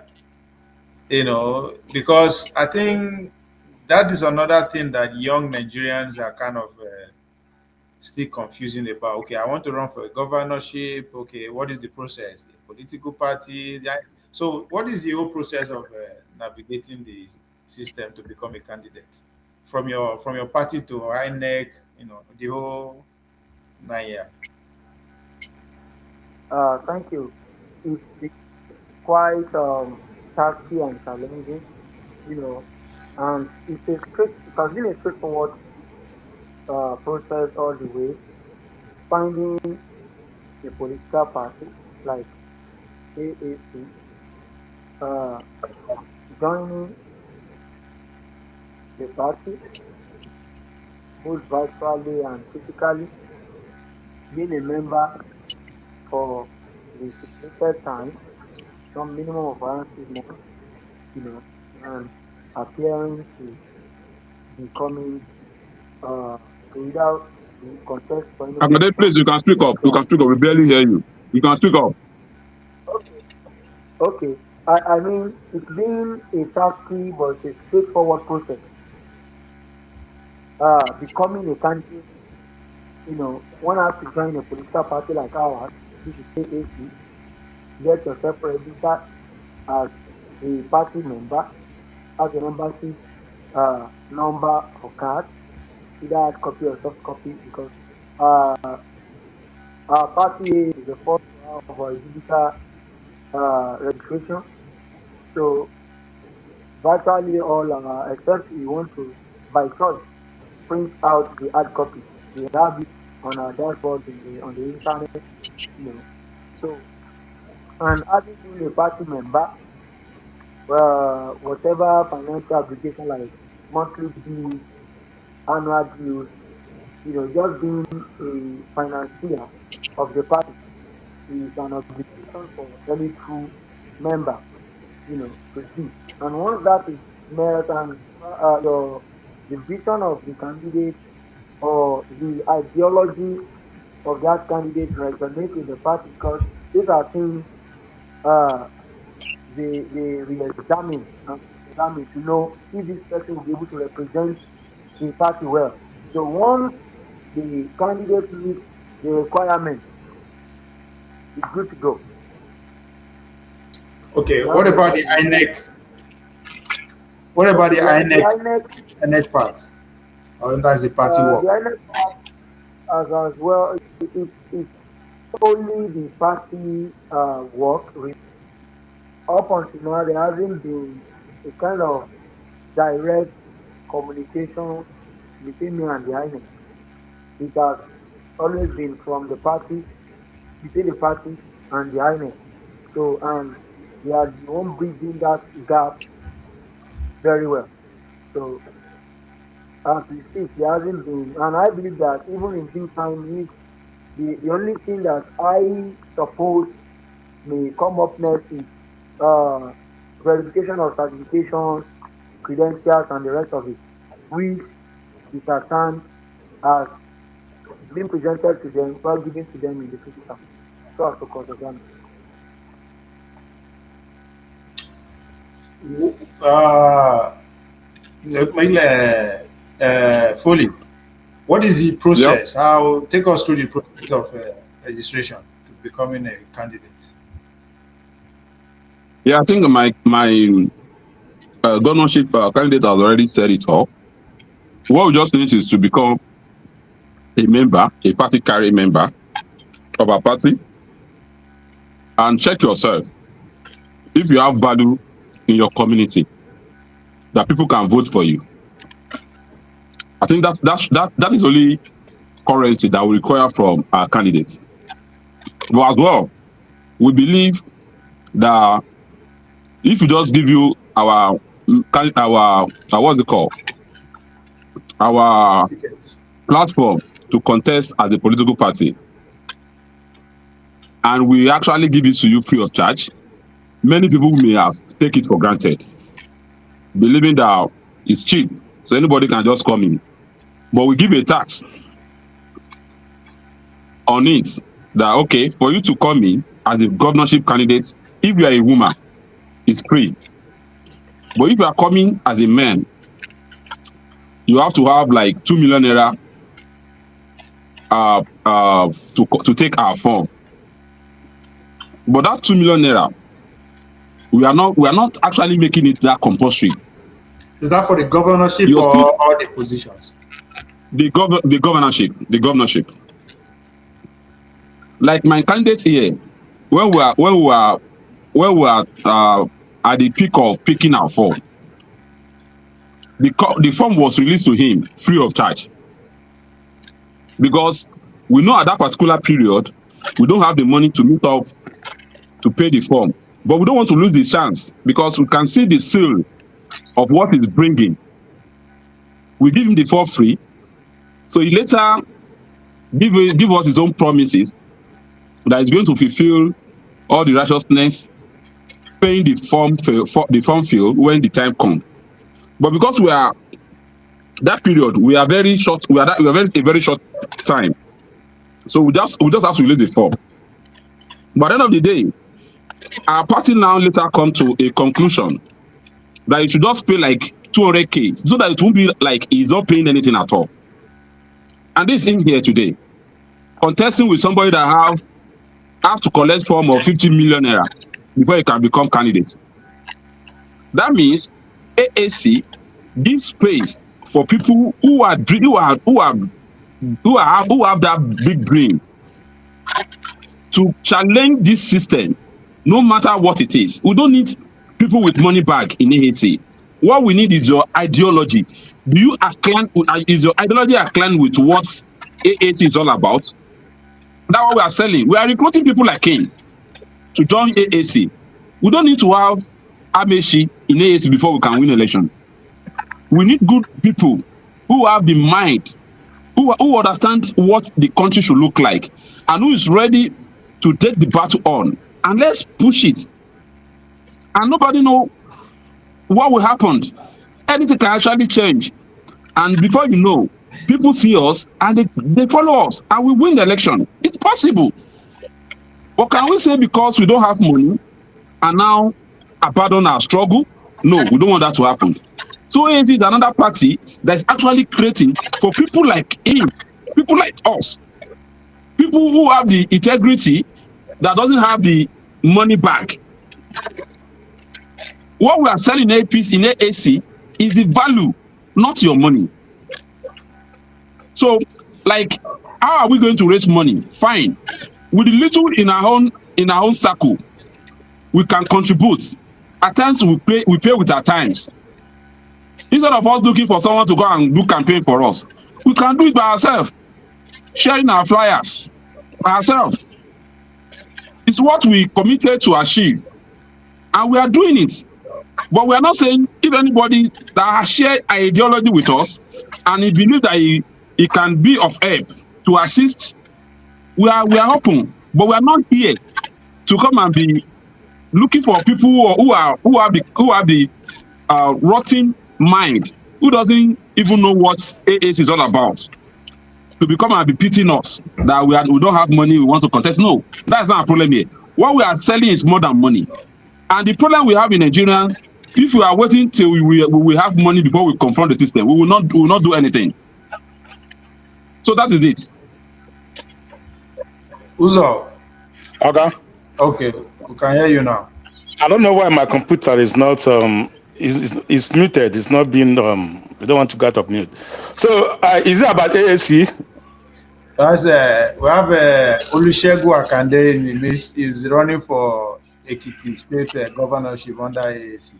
Because I think that is another thing that young Nigerians are kind of still confusing about. Okay, I want to run for a governorship. Okay, what is the process? A political party? So, what is the whole process of navigating the system to become a candidate? From your party to INEC, the whole 9 year. Thank you. It's been quite tasky and challenging, you know, and it has been a straightforward process all the way. Finding a political party like AAC, uh, joining the party both virtually and physically, being a member for the stipulated time, some minimum of around 6 months, you know, and appearing to becoming uh, either contest for any Akande, position please, you can speak up. You from. can speak up. We barely hear you. You can speak up. Okay. Okay. I mean, it's been a tasky but a straightforward process. Becoming a candidate, one has to join a political party like ours, which is AAC, get yourself registered as a party member, have your membership number or card, either hard copy or soft copy, because uh, our party is the first to have a digital registration. So virtually all, except we want to, by choice, print out the hard copy. We have it on our dashboard on the internet, you know. So, and having been a party member, whatever financial obligation like monthly dues, annual dues, just being a financier of the party is an obligation for any true member, to do. And once that is met and the vision of the candidate or the ideology of that candidate resonate with the party, because these are things uh, they re-examine and examine to know if this person will be able to represent the party well. So once the candidate meets the requirement, it's good to go. Okay, Now what the about the certification. INEC? What about Okay, the the INEC INEC, INEC part? Or that's the party the work? INEC part as well. It's only the party work. Up until now, there hasn't been a kind of direct communication between me and the INEC. It has always been from the party, between the party and the INEC. So, and they are the one bridging that gap very well. So, as we speak, there hasn't been, and I believe that even in due time, if the only thing that I suppose may come up next is uh, verification of certifications, credentials, and the rest of it, which with our time has been presented to them while given to them in the physical, so as to cross-examine. Uh, Foley, what is the Yep. process? How take us through the process of registration to becoming a candidate? Yeah, I think my governorship candidate has already said it all. What we just need is to become a member, a party carry member of our party, and check yourself if you have value in your community that people can vote for you. I think that is only currency that we require from our candidates. But as well, we believe that if we just give you our what's it called, our Tickets. platform to contest as a political party, and we actually give it to you free of charge, many people may have take it for granted, believing that it's cheap, so anybody can just come in. But we give a tax on it that okay, for you to come in as a governorship candidate, if you are a woman, it's free. But if you are coming as a man, you have to have like 2 million naira to take our form. But that 2 million naira We are not actually making it that compulsory. Is that for the governorship You're still or all the positions? the governorship. Like my candidate here, when we are at the peak of picking our form, the form was released to him free of charge, because we know at that particular period we don't have the money to meet up to pay the form, but we don't want to lose the chance because we can see the seal of what he's bringing. We give him the form free, so he later give us his own promises that he's going to fulfill all the righteousness, paying the form fee when the time comes. But because we are that period, we are very short. We are a very short time, so we just have to release the form. But at the end of the day, our party now later come to a conclusion that you should just pay like 200K, so that it won't be like he's not paying anything at all. And this in here today, contesting with somebody that have to collect form of 50 million naira before you can become candidate. That means AAC gives space for people who have that big dream to challenge this system, no matter what it is. We don't need people with money bag in AAC. What we need is your ideology. Is your ideology aligned with what AAC is all about? That's what we are selling. We are recruiting people like him to join AAC. We don't need to have Amechi in AAC before we can win election. We need good people who have the mind, who understand what the country should look like, and who is ready to take the battle on. And let's push it. And nobody know what will happen. Anything can actually change. And before you know, people see us and they follow us and we win the election. It's possible. But can we say because we don't have money and now abandon our struggle? No, we don't want that to happen. So AAC is another party that is actually creating for people like him, people like us, people who have the integrity that doesn't have the money back. What we are selling in AAC is the value, not your money. So, like, how are we going to raise money? Fine. With the little in our own circle, we can contribute. At times we pay with our times. Instead of us looking for someone to go and do campaign for us, we can do it by ourselves, sharing our flyers by ourselves. It's what we committed to achieve, and we are doing it. But we are not saying if anybody that has shared ideology with us and he believes that he can be of help to assist, we are open. But we are not here to come and be looking for people who have the rotten mind, who doesn't even know what AAC is all about, to become and be pitying us that we don't have money, we want to contest. No, that's not a problem here. What we are selling is more than money. And the problem we have in Nigeria, if we are waiting till we have money before we confront the system, we will not do anything. So that is it. Uzo. Okay, we can hear you now. I don't know why my computer is not is muted. It's not being we don't want to get up mute. So is it about AAC? That's we have Oluwasegun Akande in the list, is running for Ekiti State governorship under AAC.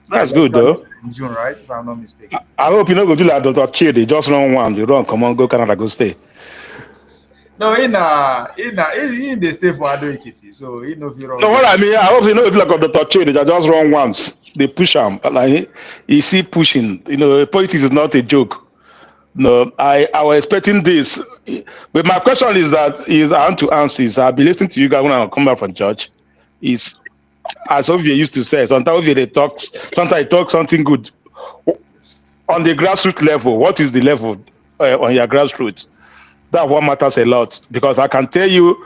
That's good though. In June, right? If I'm not mistaken. I hope you know go do like Dr. Chidi, just run one, you run, come on, go Canada, go stay. No, in the state for Ado Ekiti, so he know if you run. No, what I mean, I hope you know if like Dr. Chidi, they just run once. They push him, like you see pushing. You know, politics is not a joke. No, I was expecting this, but my question is I want to answer is I've been listening to you guys when I come back from church. Is as Ovie used to say, sometimes they talk something good on the grassroots level. What is the level on your grassroots? That what matters a lot, because I can tell you,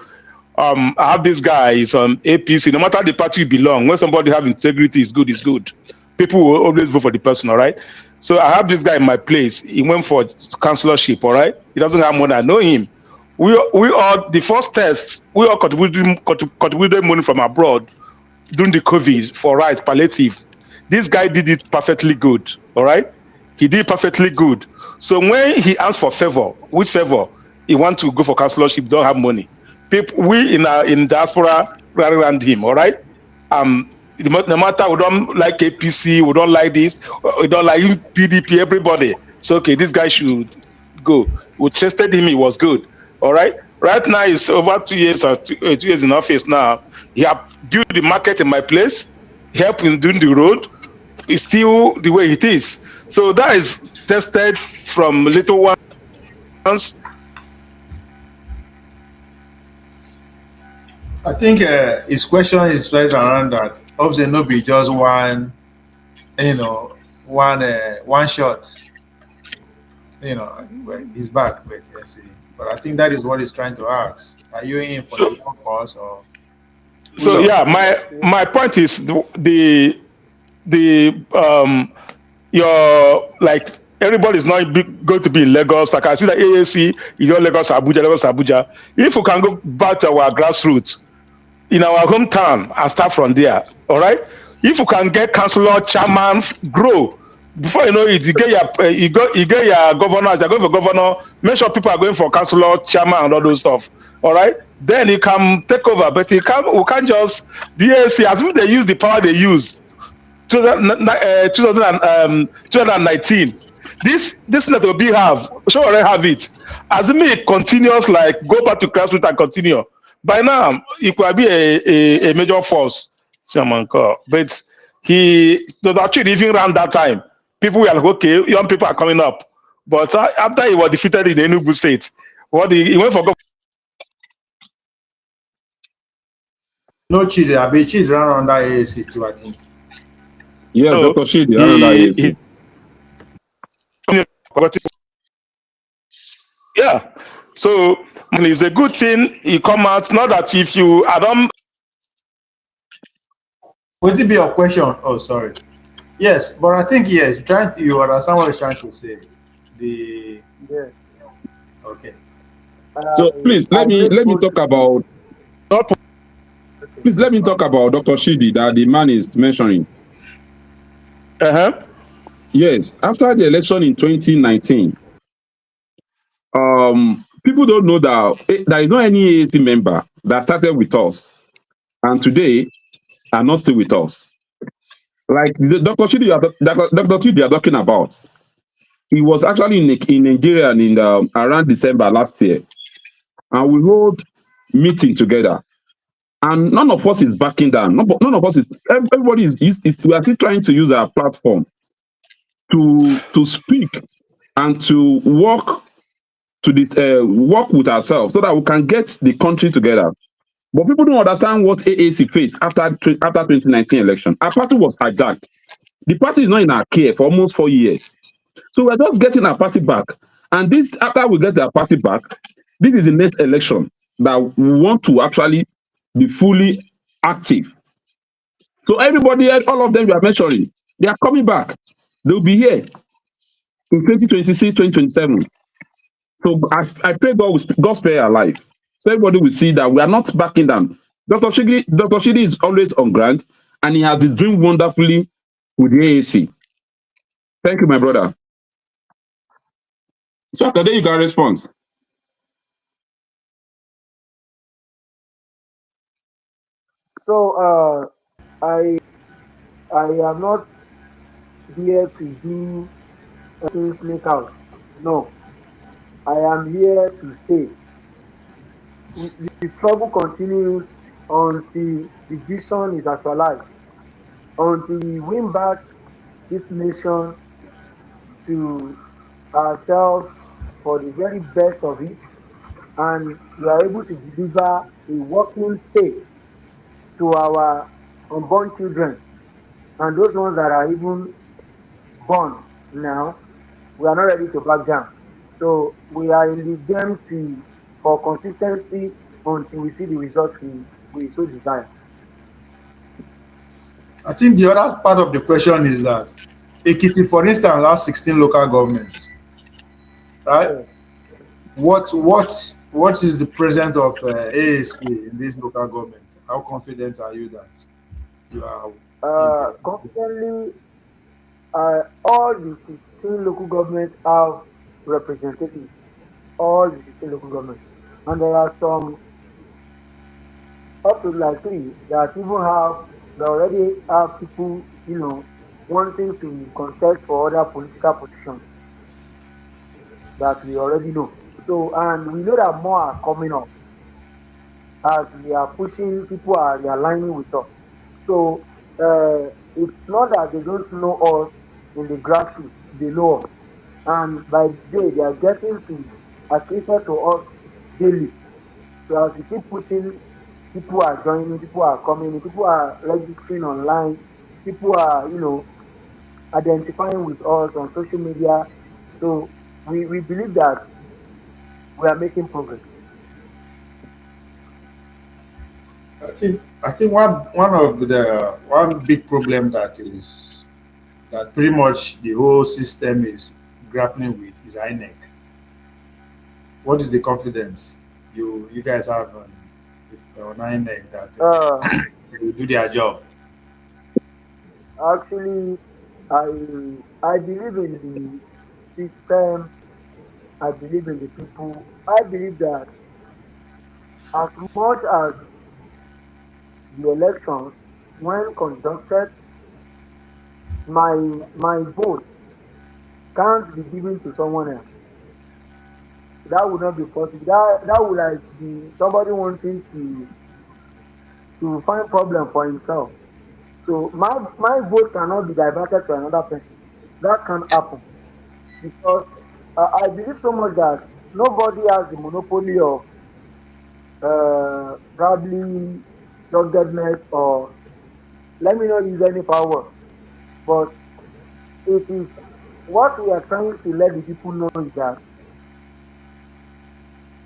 I have this guy is on APC. No matter the party you belong, when somebody have integrity, is good. People will always vote for the person, all right? So I have this guy in my place. He went for councillorship, all right? He doesn't have money. I know him. We all the first test. We all contributed money from abroad. during the COVID for rights palliative. This guy did it perfectly good. All right, he did perfectly good. So when he asked for favor, which favor he want to go for counselorship, don't have money. People, we in diaspora rally around him. All right, no matter we don't like APC, we don't like this, we don't like PDP, everybody. So okay, this guy should go. We tested him, he was good. All right. Right now it's over 2 years or 2 years in office now. He have built the market in my place, help in doing the road. It's still the way it is. So that is tested from little ones. I think his question is right around that. Obviously, no be just one, one shot. Well, he's back, but yes, but I think that is what he's trying to ask. Are you in for the So long course or who's so up? yeah, my point is the your like everybody's not going to be in Lagos. Like I see that AAC is all Lagos, Abuja, Lagos, Abuja. If we can go back to our grassroots in our hometown and start from there, all right. If you can get councillor, chairman, grow. Before you know it, you get your governor. As you're going for governor, make sure people are going for councillor, chairman, and all those stuff. All right. Then you can take over, but you can't. We can't just the AAC as if they use the power they use 2019. This that will be have sure already have it. As it may continuous like go back to grassroots and continue. By now it could be a major force, Siamanko. But he was actually even around that time. People were like, okay, young people are coming up. But after he was defeated in the Enugu state, he went for No cheated. I be cheated around under AAC too, I think. Yes, governor. Dr. Shidi, I know that He AAC. yeah. So it's a good thing he come out. Not that if you I don't Would it be your question? Oh, sorry. Yes, but I think yes, you understand what he's trying to say. The Yeah. okay. So please I make let me bold talk to say, about not okay, please let please me go talk on. about Dr. Shidi that the man is mentioning. uh-huh. Yes, after the election in 2019, people don't know that there is not any AAC member that started with us and today are not still with us. Like the Dr. Chidi, Dr. Chidi you are talking about, he was actually in Nigeria in around December last year, and we hold meeting together. And none of us is backing down. None of us is. Everybody we are still trying to use our platform to speak and to work to this work with ourselves so that we can get the country together. But people don't understand what AAC faced after 2019 election. Our party was hijacked. The party is not in our care for almost 4 years. So we're just getting our party back. And this, after we get our party back, this is the next election that we want to actually be fully active. So everybody, all of them you are mentioning, they are coming back. They'll be here in 2026, 2027. So I pray God spare our life. So everybody will see that we are not backing down. Dr. Shidi is always on ground and he has been doing wonderfully with the AAC. Thank you, my brother. So today you can respond. So I am not here to do sneak out. No, I am here to stay. The struggle continues until the vision is actualized, until we win back this nation to ourselves for the very best of it, and we are able to deliver a working state to our unborn children and those ones that are even born now. We are not ready to back down. So we are in the game to for consistency until we see the results we so desire. I think the other part of the question is that Ekiti, for instance, has 16 local governments, right? Yes. What is the presence of AAC in these local governments? How confident are you that? You are in the Confidently, all the 16 local governments have representatives. All the 16 local governments, and there are some up to like three that even have they already have people, wanting to contest for other political positions that we already know. So, and we know that more are coming up as we are pushing, people are realigning with us. So, it's not that they don't know us in the grassroots, they know us. And by the day, they are getting to accredited to us daily. So, as we keep pushing, people are joining, people are coming, people are registering online, people are, identifying with us on social media. So, we believe that we are making progress. I think one of the one big problem that pretty much the whole system is grappling with is INEC. What is the confidence you guys have on INEC that Uh, they will do their job? Actually, I I believe in the system. I believe in the people. I believe that as much as the election, when conducted, my my vote can't be given to someone else. That would not be possible. That would like be somebody wanting to find problem for himself. So my vote cannot be diverted to another person. That can't happen because I believe so much that nobody has the monopoly of probably doggedness, or let me not use any foul word, but it is what we are trying to let the people know is that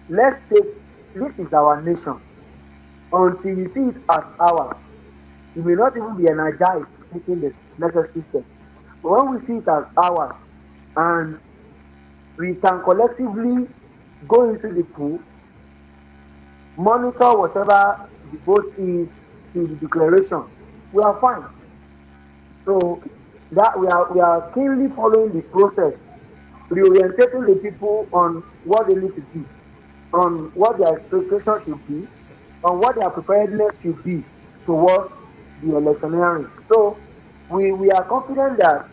let's take this is our nation. Until we see it as ours, we may not even be energized to taking the necessary step. But when we see it as ours and we can collectively go into the pool, monitor whatever the vote is till the declaration, we are fine. So that we are keenly following the process, reorientating the people on what they need to do, on what their expectations should be, on what their preparedness should be towards the electioneering. So we are confident that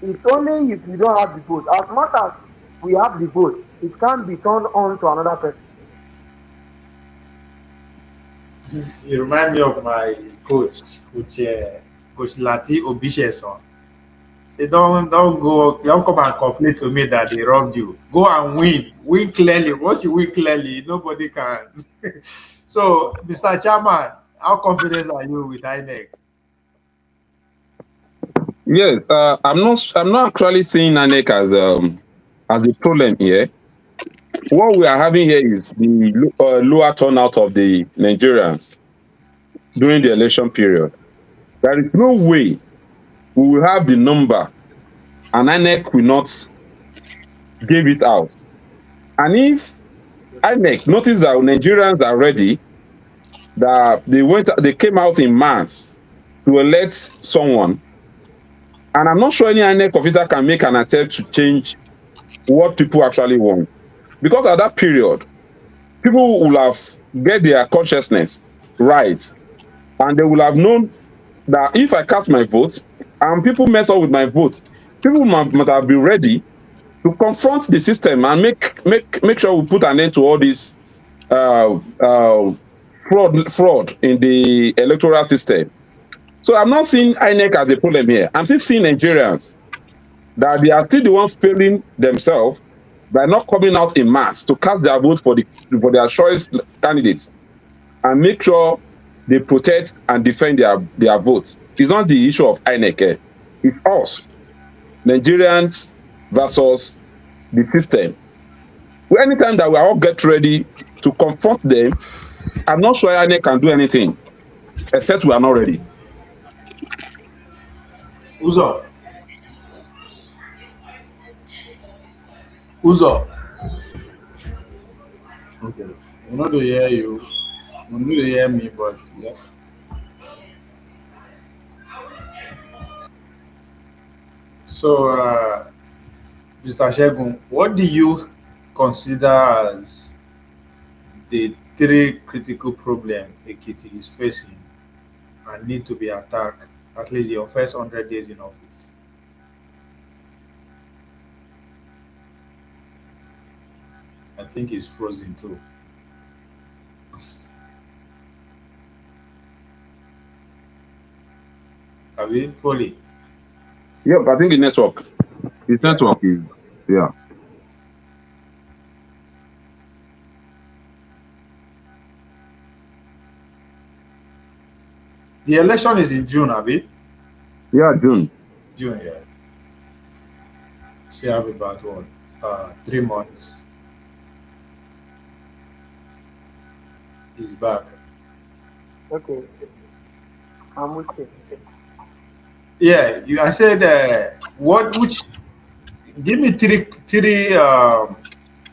it's only if we don't have the vote. As much as we have the vote, it can't be turned on to another person. You remind me of my coach Lati Obisheson. Say don't come and complain to me that they robbed you. Go and win clearly. Once you win clearly, nobody can. So, Mr. Chairman, how confident are you with INEC? Yes, I'm not actually seeing ANEC as a problem here. What we are having here is the lower turnout of the Nigerians during the election period. There is no way we will have the number and INEC will not give it out. And if Yes, sir. INEC notice that Nigerians are ready, that they came out in mass to elect someone, and I'm not sure any INEC officer can make an attempt to change what people actually want. Because at that period, people will have get their consciousness right, and they will have known that if I cast my vote and people mess up with my vote, people must have been ready to confront the system and make sure we put an end to all this uh, uh, fraud in the electoral system. So I'm not seeing INEC as a problem here. I'm still seeing Nigerians that they are still the ones failing themselves by not coming out in mass to cast their vote for their choice candidates and make sure they protect and defend their votes. It's not the issue of INEC. It's us, Nigerians versus the system. Well, anytime that we all get ready to confront them, I'm not sure INEC can do anything except we are not ready. Uzo, Uzo. Okay. We not to hear you. We need to hear me, but yeah. So, Mr. Shegun, what do you consider as the three critical problems Ekiti is facing and need to be attacked at least your first 100 days in office? I think it's frozen too. Have you fully? Yep, I think the network. The Yeah. network is yeah. The election is in June, Abi. Yeah, June. June, yeah. So you have about what? 3 months. He's back. Okay, I'm with you. Yeah, you. I said, what? Which? Give me three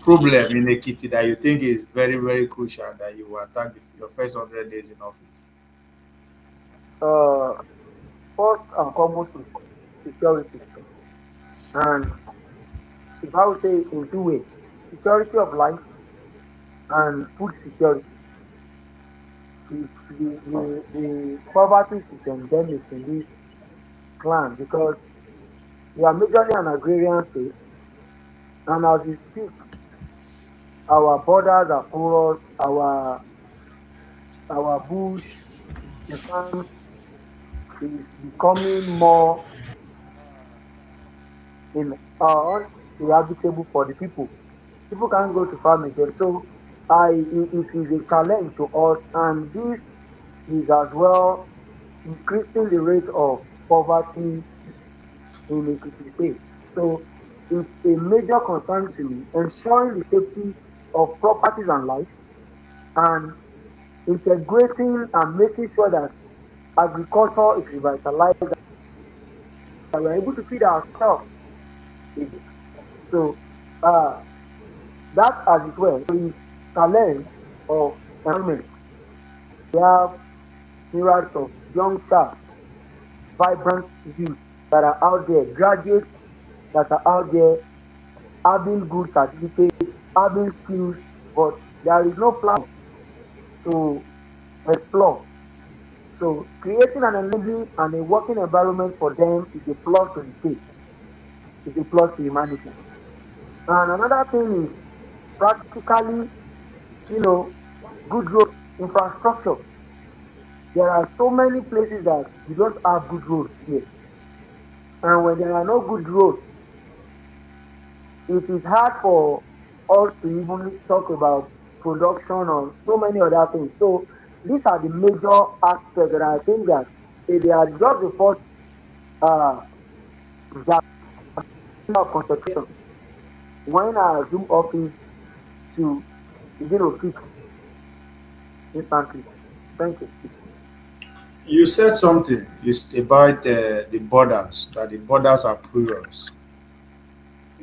problem in Ekiti that you think is very very crucial that you will attack your first 100 days in office. Uh, First and foremost is security, and if I would say in two ways: security of life and food security. The poverty is endemic in this clan because we are majorly an agrarian state, and as we speak, our borders are porous, our bush, the farms is becoming more in uninhabitable for the people. People can't go to farm again. So it is a challenge to us, and this is as well increasing the rate of poverty in Ekiti State. So it's a major concern to me, ensuring the safety of properties and lives, and integrating and making sure that agriculture is revitalized, that we're able to feed ourselves again. So uh, that, as it were, is challenge of employment. We have myriads of young chaps, vibrant youths that are out there, graduates that are out there having good certificates, having skills, but there is no plan to explore. So creating an enabling and a working environment for them is a plus to the state, is a plus to humanity. And another thing is practically, good roads, infrastructure. There are so many places that we don't have good roads here. And when there are no good roads, it is hard for us to even talk about production or so many other things. So these are the major aspects that I think that they are just the first uh, of concentration when I assume office to begin to fix instantly. Thank you. You said something about the borders, that the borders are porous.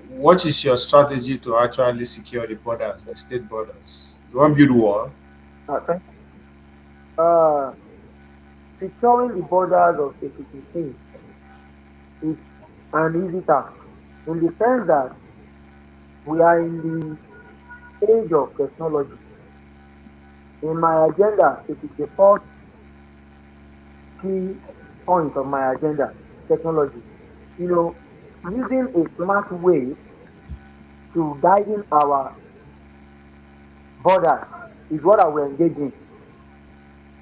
What is your strategy to actually secure the borders, the state borders? You want to build wall? Thank you. Securing the borders of Ekiti State, it's an easy task in the sense that we are in the age of technology. In my agenda, it is the first key point of my agenda, technology. You know, using a smart way to guiding our borders is what I will engage in.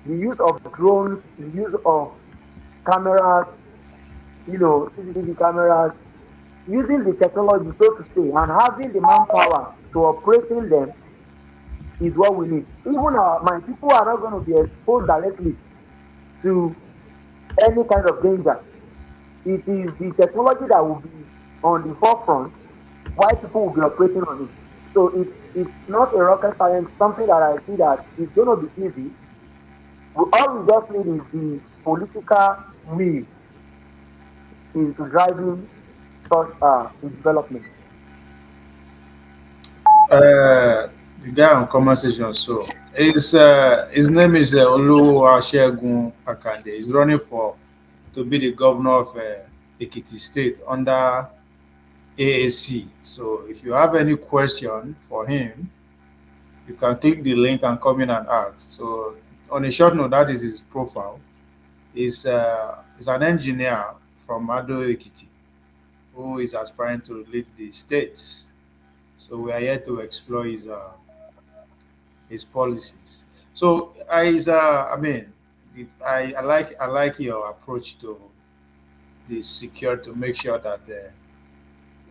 The use of drones, the use of cameras, CCTV cameras, using the technology, so to say, and having the manpower to operating them is what we need. Even my people are not going to be exposed directly to any kind of danger. It is the technology that will be on the forefront while people will be operating on it. So it's not a rocket science, something that I see that is going to be easy. All we just need is the political will into driving such development. The guy on conversation. So his name is Oluwasegun Akande. He's running for to be the governor of Ekiti State under AAC. So if you have any question for him, you can click the link and come in and ask. So on a short note, that is his profile. Is an engineer from Ado Ekiti who is aspiring to lead the states. So we are here to explore his policies. So I mean, I like your approach to the secure to make sure that the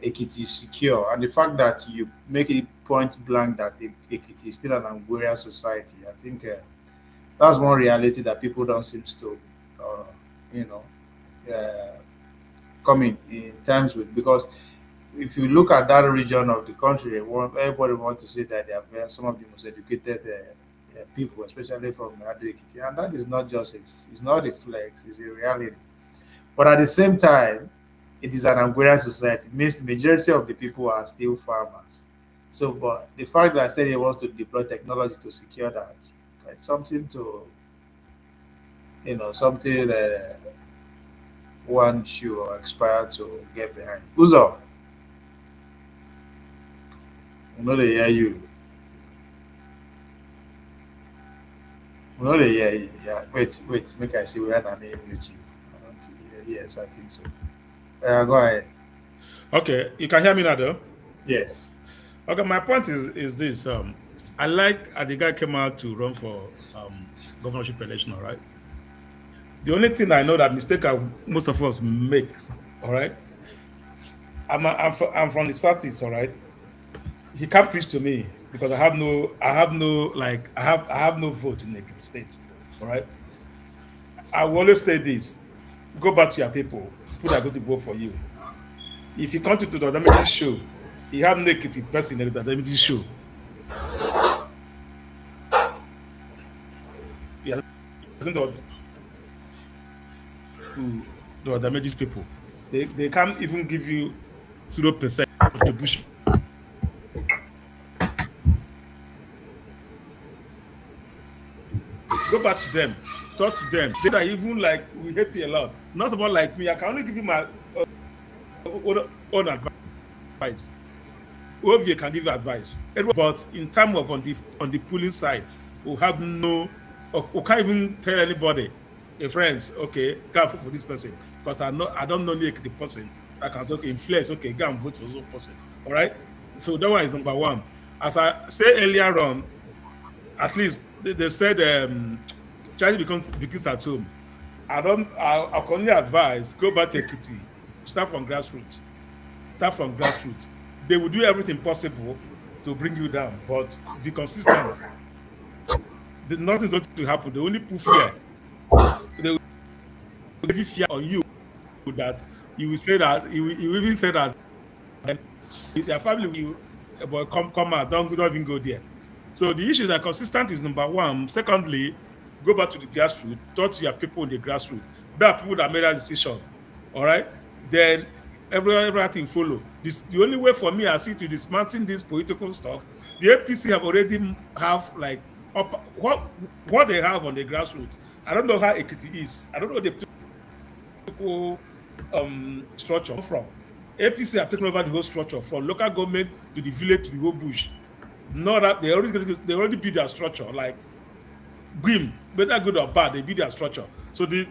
Ekiti is secure, and the fact that you make it point blank that Ekiti is still an agrarian society. I think that's one reality that people don't seem to, uh, you know, uh, come in terms with, because if you look at that region of the country, everybody wants to say that they are some of the most educated people, especially from Ado Ekiti, and that is not just it's not a flex, it's a reality. But at the same time, it is an agrarian society. It means the majority of the people are still farmers. So, but the fact that I said he wants to deploy technology to secure that, it's something to, something one should aspire to get behind. Uzo, we know they hear you. We know they hear you. Yeah, wait, make I see where I may mute you. I don't hear. Yes, I think so. Go ahead. Okay, you can hear me now, though. Yes. Okay, my point is this. I like the guy came out to run for governorship election. All right. The only thing I know that mistake most of us make. All right. I'm from the southeast. All right. He can't preach to me because I have no vote in the state. All right. I will always say this: go back to your people. People that are going to vote for you. If you come to the Dynamic show, you have negative person in the Dynamic show. You are going to the damaged people. They can't even give you 0% contribution. Go back to them, talk to them. They are even like we hate you a lot. Not someone like me. I can only give you my own advice. Ovie can give you advice, but in terms of on the pulling side, we have no, we can't even tell anybody, hey, friends, okay, go and vote for this person because I don't know the person. I can say, okay, influence, okay, go and vote for this person. All right. So that one is number one. As I said earlier on, at least they said charity begins at home. I can only advise go back to Ekiti, start from grassroots. Start from grassroots. They will do everything possible to bring you down, but be consistent. Nothing's going to happen. They only put fear. They will give fear on you that you will say that you will even say that and their family will come out, don't even go there. So the issue is that consistent is number one. Secondly, go back to the grassroots, talk to your people in the grassroots. There are people that made that decision. All right. Then everything follow. The only way for me I see to dismantling this political stuff, the APC have already have like what they have on the grassroots. I don't know how Ekiti is. I don't know the political structure from. APC have taken over the whole structure from local government to the village to the whole bush. Not that they already build their structure like grim, whether good or bad, they build their structure. So to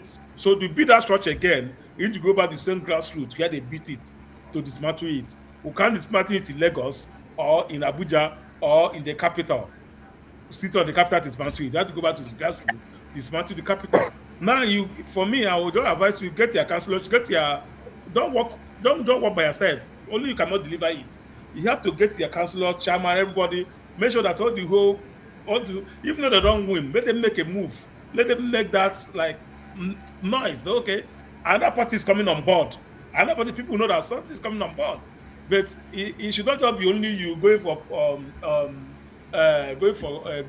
build that structure again, you need to go back the same grassroots where they beat it to dismantle it. We can't dismantle it in Lagos or in Abuja or in the capital. Sit on the capital to dismantle it. You have to go back to the grassroots, dismantle the capital. Now for me, I would advise you get your councillors, don't work by yourself. Only you cannot deliver it. You have to get your councillor, chairman, everybody, make sure that even though they don't win, let them make a move. Let them make that like noise. Okay, another party is coming on board. Another party, people know that something is coming on board. But it should not just be only you going for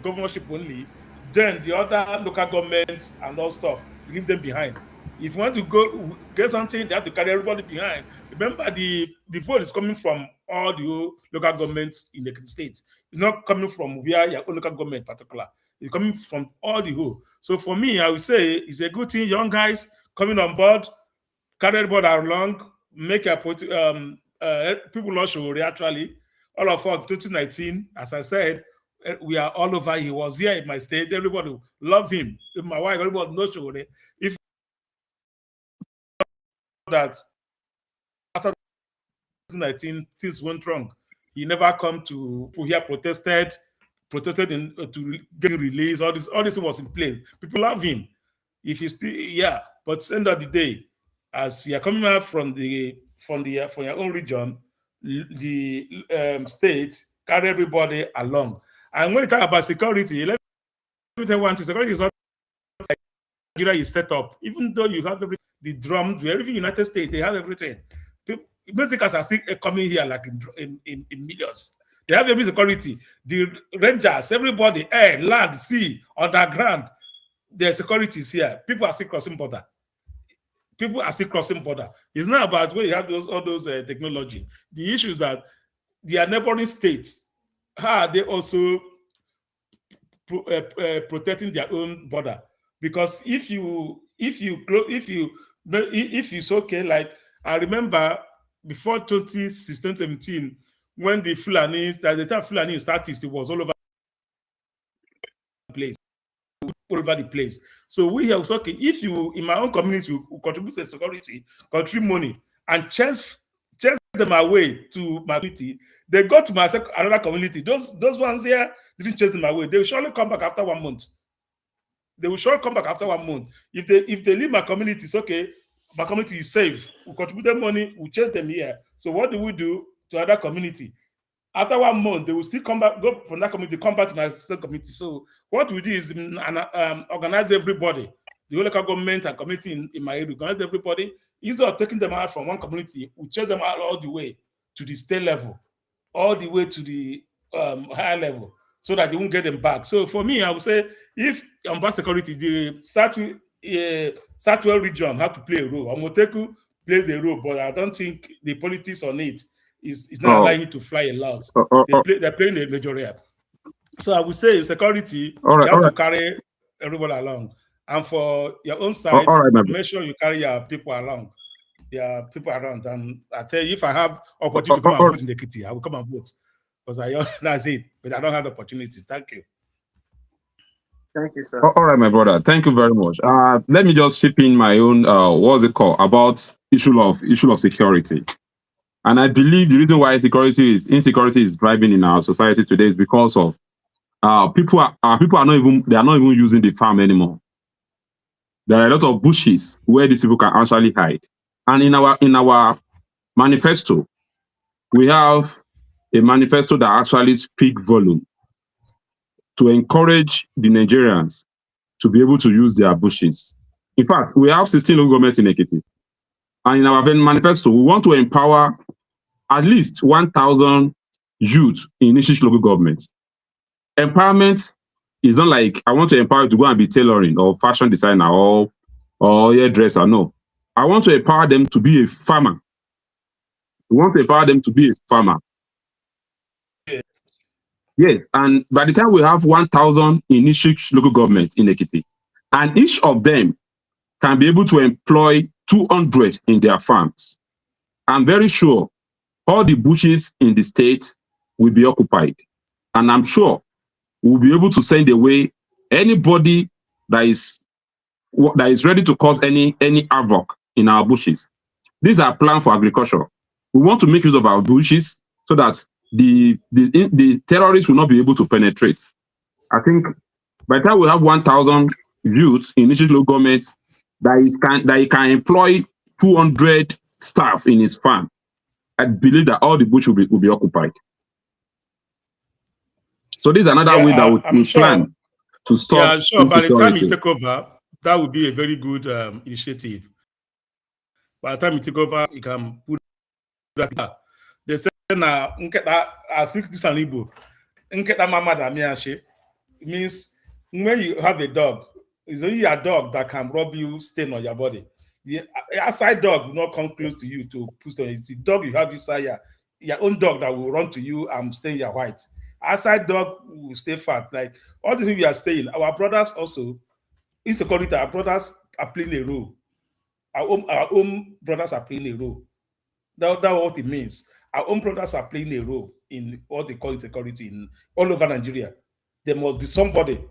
governorship only. Then the other local governments and all stuff, leave them behind. If you want to go get something, they have to carry everybody behind. Remember, the vote is coming from all the local governments in the state. It's not coming from where your own local government in particular. It's coming from all the whole. So for me, I would say it's a good thing, young guys coming on board. carry everybody along, make a people lost Shore actually. All of us, 2019, as I said, we are all over. He was here in my state. Everybody love him. My wife, everybody knows Shore. If that after 2019, things went wrong, he never come to here protested to get released. All this was in place. People love him. If you still, yeah, but end of the day, as you're coming out from your own region, the state carry everybody along. And when you talk about security, let me tell you one thing: security is not like Nigeria is set up. Even though you have the drums, everything United States, they have everything. Mexicans are still coming here like in millions. They have every security. The Rangers, everybody, air, land, sea, underground. The security is here. People are still crossing border. People are still crossing border. It's not about where you have all those technology. The issue is that their neighboring states, they also protecting their own border. Because if it's okay, like I remember before 2016, 17, when the Fulanis, at the time Fulani started, it was all over the place. All over the place. So we here was okay. If you in my own community you contribute to the security, contribute money, and chase them away to my community, they go to my another community. Those ones here didn't chase them away. They will surely come back after 1 month. They will surely come back after 1 month. If they leave my community, it's okay. My community is safe. We contribute them money, we chase them here. So what do we do to other community? After 1 month, they will still come back, go from that community, come back to my state community. So what we do is organize everybody, the local government and community in my area, organize everybody. Instead of taking them out from one community, we chase them out all the way to the state level, all the way to the higher level, so that they won't get them back. So for me, I would say if on bus security, the Southwell region have to play a role. Omoteku plays a role, but I don't think the politics on it is not allowing it to fly a lot. They're playing a major role. So I would say security, you have to carry everybody along. And for your own side, make sure you carry your people along. Yeah, people around. And I tell you, if I have opportunity to come and vote in the kitty, I will come and vote. Because that's it. But I don't have the opportunity. Thank you. Thank you, sir. All right, my brother. Thank you very much. Let me just chip in my own what's it called about issue of security. And I believe the reason why insecurity is driving in our society today is because of people are not even using the farm anymore. There are a lot of bushes where these people can actually hide. And in our manifesto, we have a manifesto that actually speaks volume to encourage the Nigerians to be able to use their bushes. In fact, we have 16 local governments in Ekiti. And in our manifesto, we want to empower at least 1,000 youth in each local government. Empowerment is not like I want to empower you to go and be tailoring or fashion designer or hairdresser. No. I want to empower them to be a farmer. We want to empower them to be a farmer. Yes, and by the time we have 1,000 in each local government in Ekiti, and each of them can be able to employ 200 in their farms, I'm very sure all the bushes in the state will be occupied. And I'm sure we'll be able to send away anybody that is ready to cause any havoc in our bushes. These are plans for agriculture. We want to make use of our bushes so that the terrorists will not be able to penetrate. I think by the time we have 1,000 youths in each local government that he can employ 200 staff in his farm, I believe that all the bush will be occupied. So this is another way that we plan to stop. Yeah, sure. By the time you take over, that would be a very good initiative. By the time you take over, you can put that. They say now, I speak this an Igbo. It means when you have a dog, it's only a dog that can rub you stain on your body. The outside dog will not come close to you to push on you. It's the dog you have inside your own dog that will run to you and stain your white. Outside dog will stay fat. Like all the things we are saying, our brothers also, insecurity, our brothers are playing a role. Our own brothers are playing a role. That's what it means. Our own brothers are playing a role in what they call insecurity in all over Nigeria. There must be somebody.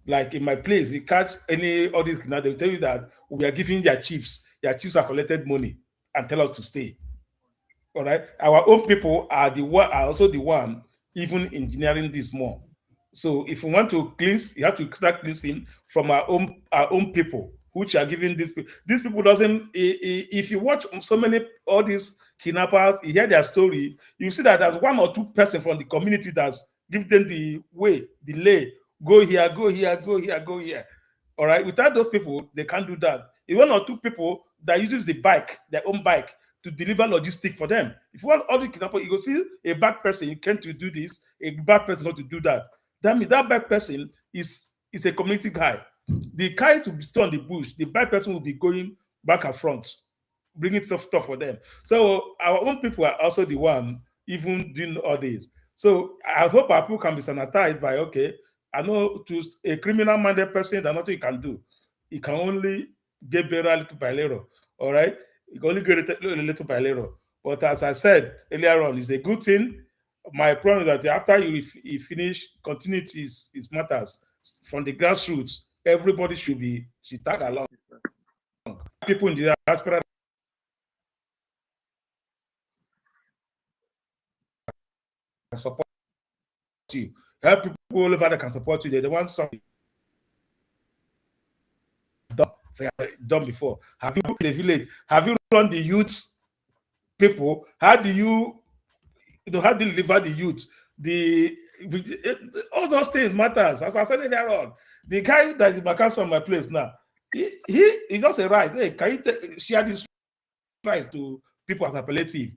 Like in my place, you catch any all these now, they'll tell you that we are giving their chiefs. Their chiefs have collected money and tell us to stay. All right. Our own people are also the one even engineering this more. So if we want to cleanse, you have to start cleansing from our own people, which are giving these people doesn't if you watch so many all these kidnappers, you hear their story, you see that there's one or two person from the community that's give them the way, the lay, go here, go here, go here, go here. All right. Without those people, they can't do that. It's one or two people that uses the bike, their own bike, to deliver logistic for them. If you want all the kidnappers, you go see a bad person, you can't to do this, a bad person not to do that. That means that bad person is a community guy. The guys will be still on the bush. The bad person will be going back and front, bringing stuff for them. So our own people are also the one even doing all this. So I hope our people can be sanitized by okay. I know to a criminal minded person that nothing you can do. He can only get better little by little. All right. You can only get little by little. But as I said earlier on, it's a good thing. My problem is that after you finish, continuity is matters. From the grassroots, everybody should tag along. People in the diaspora can support you. Help people all over that can support you. They want something done before. Have you in the village? Have you run the youth people? How do how do you deliver the youth? The all those things matters. As I said earlier on, the guy that is vacancy on my place now, he just a rise. Hey, can you share this rice to people as a palliative?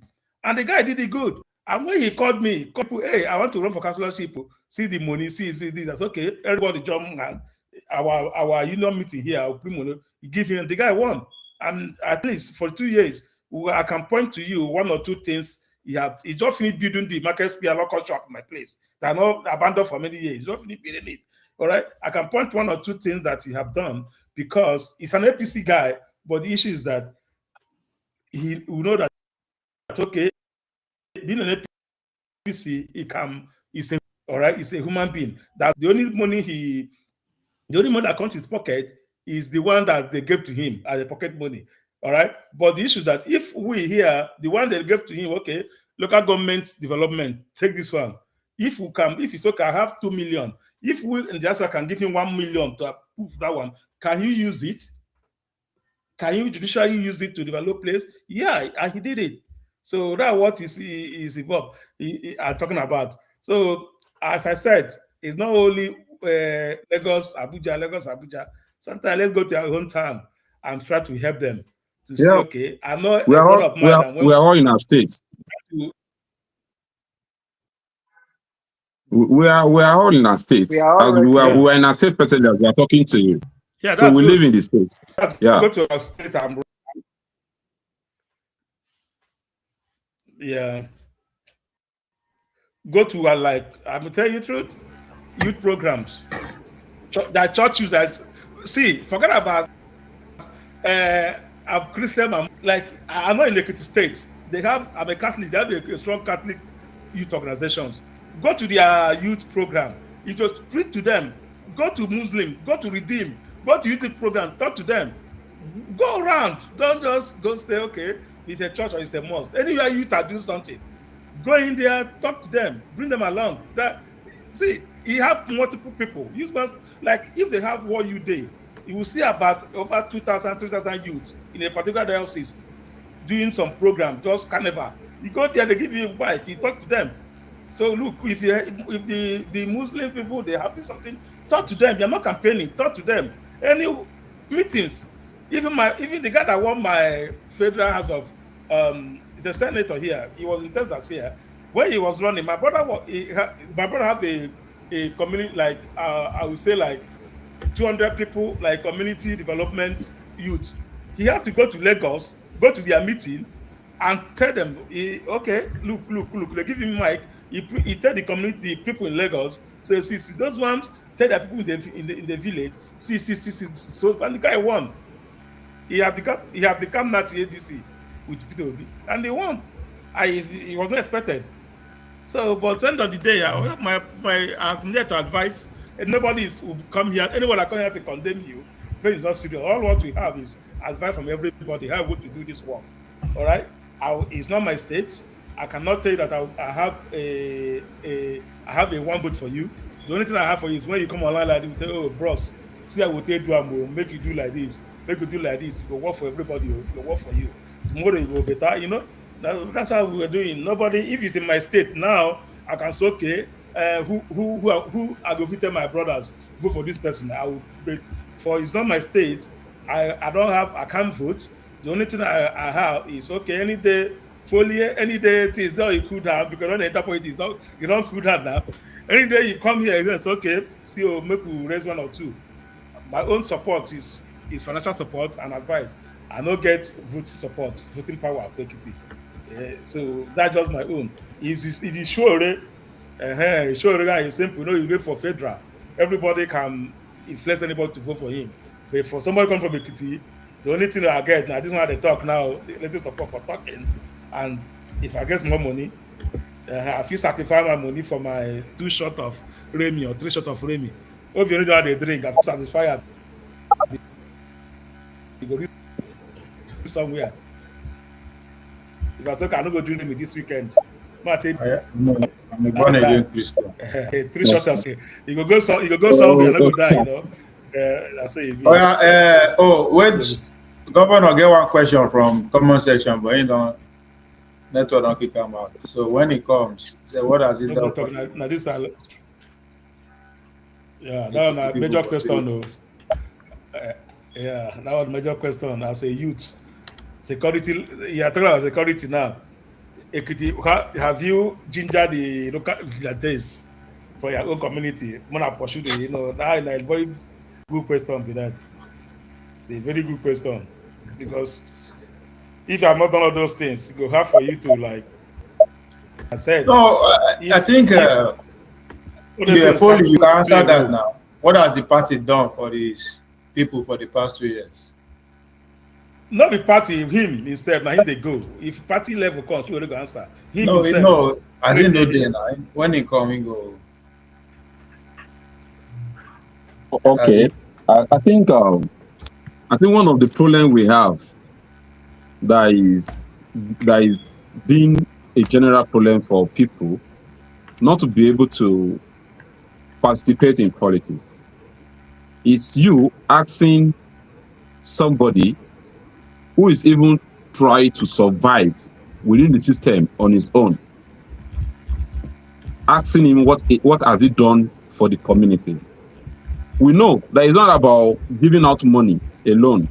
And the guy did it good. And when he called me, hey, I want to run for councillorship. See the money, see this. That's okay. Everybody jump and our union meeting here, I'll bring money. You give him the guy won. And at least for 2 years, I can point to you one or two things he just finished building the market square local shop in my place. They are not abandoned for many years. He just finished building it. All right. I can point one or two things that he have done because he's an APC guy, but the issue is that he will know that okay, being an APC, he's a all right, he's a human being. That the only money that comes in his pocket is the one that they gave to him as a pocket money. All right. But the issue is that if we here, the one they gave to him, okay, local government development, take this one. If it's okay, I have 2 million. If we in the diaspora can give him 1 million to approve that one, can you use it? Can you judicially use it to develop place? Yeah, and he did it. So that's what is involved. I'm talking about. So as I said, it's not only Lagos, Abuja. Sometimes let's go to our own town and try to help them to see. Yeah, Okay, I'm not we a are brother all of mine, and when we are all in our states. We are all in our We states. are all As resident. we are in our state presently as we are talking to you. yeah, So that's we good. live in the states. That's Yeah. go to our state and yeah, go to like I'm telling you the truth, youth programs. That church users see, forget about I'm Christian. I'm not in Ekiti State. I'm a Catholic. They have a strong Catholic youth organizations. Go to their youth program. It was preach to them. Go to Muslim. Go to Redeem. Go to youth program. Talk to them. Go around. Don't just go stay. Okay, it's a church or it's a mosque. Anywhere youth are doing something, go in there, talk to them, bring them along. See, you have multiple people. You must like if they have what you day, you will see about over 2,000, 3,000 youths in a particular diocese doing some program, just carnival. You go there, they give you a bike, you talk to them. So look, if the Muslim people they have something, talk to them. You're not campaigning, talk to them. Any meetings, even the guy that won my federal house of he's a senator here. He was in Texas here. When he was running, my brother have a community like I would say like 200 people like community development youth. He has to go to Lagos, go to their meeting, and tell them, okay, look. They give him mic. He tell the community people in Lagos, say, see, those ones tell their people in the village, see. So and the guy won. he have become now to ADC with Peter Obi, and they won. It was not expected. So, but end of the day, I'm there to advise. And nobody will come here. Anyone that come here to condemn you, because it's not serious. All what we have is advice from everybody how to do this work. All right, it's not my state. I cannot tell you that I have a one vote for you. The only thing I have for you is when you come online like this, you tell, oh, bros, see, I will take you and will make you do like this, make you do like this. It will work for everybody. It will work for you. Tomorrow it will be better. You know, that's how we were doing. Nobody, if it's in my state now, I can say, okay, who I go tell my brothers vote for this person. I will wait for. It's not my state. I can't vote. The only thing I have is okay. Any day, any day it is not you cool down because when the enter point is not you don't cool down now. Any day you come here, it's okay. See, maybe we raise one or two. My own support is financial support and advice. I don't get voting support, voting power for equity. So that's just my own. It is sure. Sure, it's simple. You know, you wait for federal. Everybody can influence anybody to vote for him. But for somebody come from Ekiti, the only thing I get now, this is how they talk now, they let support for talking. And if I get more money, I feel sacrifice my money for my 2 shot of Remy or 3 shot of Remy. If you know how they drink, I feel satisfied. You go somewhere. If I say I don't go drink Remy this weekend, I'm a born again Christian. 3 shots of you go somewhere, not go die, you know. That's it. Wait, Governor get one question from comment section, but he don't network don't kick him out. So when he comes, say what has he done for you? Now this yeah, that was a major question though. Yeah, that was a major question as a youth. Security, you are talking about security now. Ekiti, have you gingered the local vigilantes for your own community? When I pursue the, you know, that is a very good question with that. It's a very good question because if you have not done all those things, it will have for you to like. I said. No, I think you can answer that now. What has the party done for these people for the past 2 years? Not the party, him instead. Now him they go. If party level comes, you will go answer. Him No, himself. no, I didn't know then. When he come, he go. Okay, I think one of the problems we have that is being a general problem for people not to be able to participate in politics is you asking somebody who is even trying to survive within the system on his own, asking him what has he done for the community. We know that it's not about giving out money alone,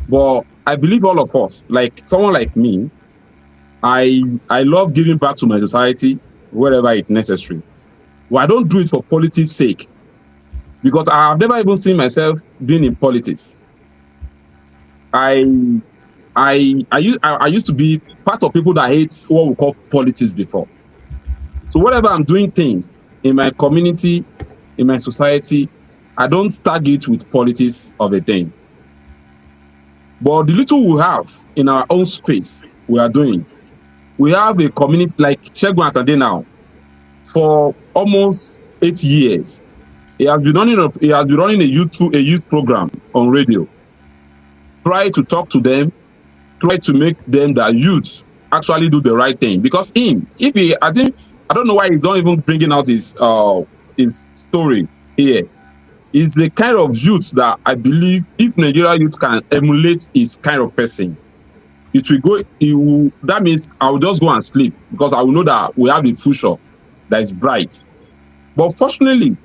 but I believe all of us, like someone like me, I love giving back to my society wherever it's necessary. Well, I don't do it for politics' sake, because I have never even seen myself being in politics. I used to be part of people that hate what we call politics before. So whatever I'm doing things in my community, in my society, I don't tag it with politics of a thing. But the little we have in our own space, we are doing. We have a community like Oluwasegun Akande now for almost 8 years. He has been running a youth program on radio. Try to talk to them, try to make them that youth actually do the right thing. Because I don't know why he's not even bringing out his story here. He's the kind of youth that I believe if Nigeria youth can emulate his kind of person, that means I will just go and sleep because I will know that we have a future that is bright. But fortunately,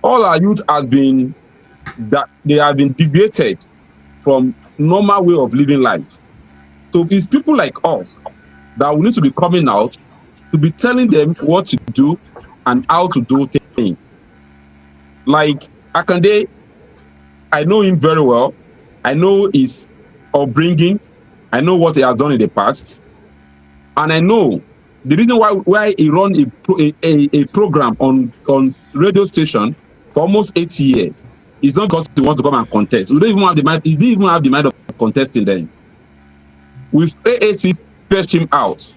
all our youth they have been deviated from normal way of living life. So it's people like us that we need to be coming out to be telling them what to do and how to do things. Like Akande, I know him very well. I know his upbringing. I know what he has done in the past. And I know the reason why he run a program on radio station for almost 8 years is not because he wants to come and contest. He didn't even have the mind of contesting them. With AAC fetch him out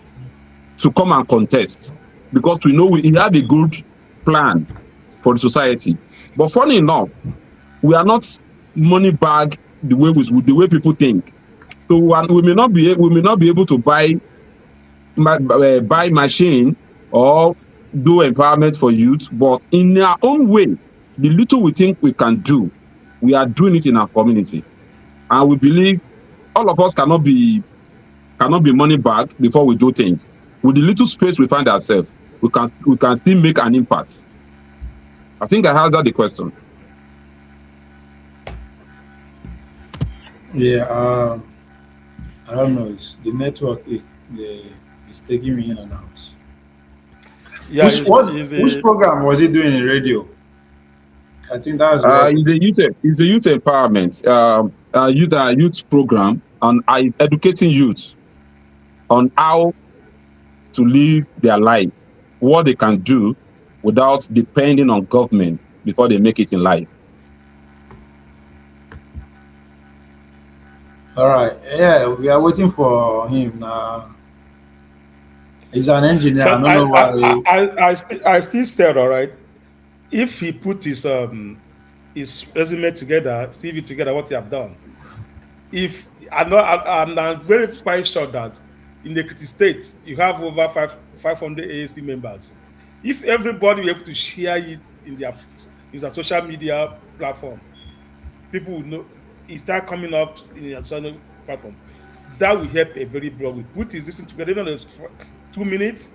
to come and contest because we know he had a good plan for the society. But funny enough, we are not money bag the way people think. So we may not be able to buy machine or do empowerment for youth, but in our own way, the little we think we can do, we are doing it in our community, and we believe all of us cannot be money bag before we do things. With the little space we find ourselves, we can still make an impact. I think I answered the question. Yeah, I don't know. The network is taking me in and out. Yeah, Which program was he doing in radio? I think that's what. It's a youth empowerment, youth program, and is educating youth on how to live their life, what they can do without depending on government before they make it in life. All right. Yeah, we are waiting for him now. He's an engineer. But I don't know why. I still said, all right, if he put his resume together, CV together, what he have done. If I'm very quite sure that in the Ekiti state you have over 500 AAC members. If everybody were able to share it in their social media platform, people will know it start coming up in a social platform. That will help a very broad. We put his listen together in 2 minutes.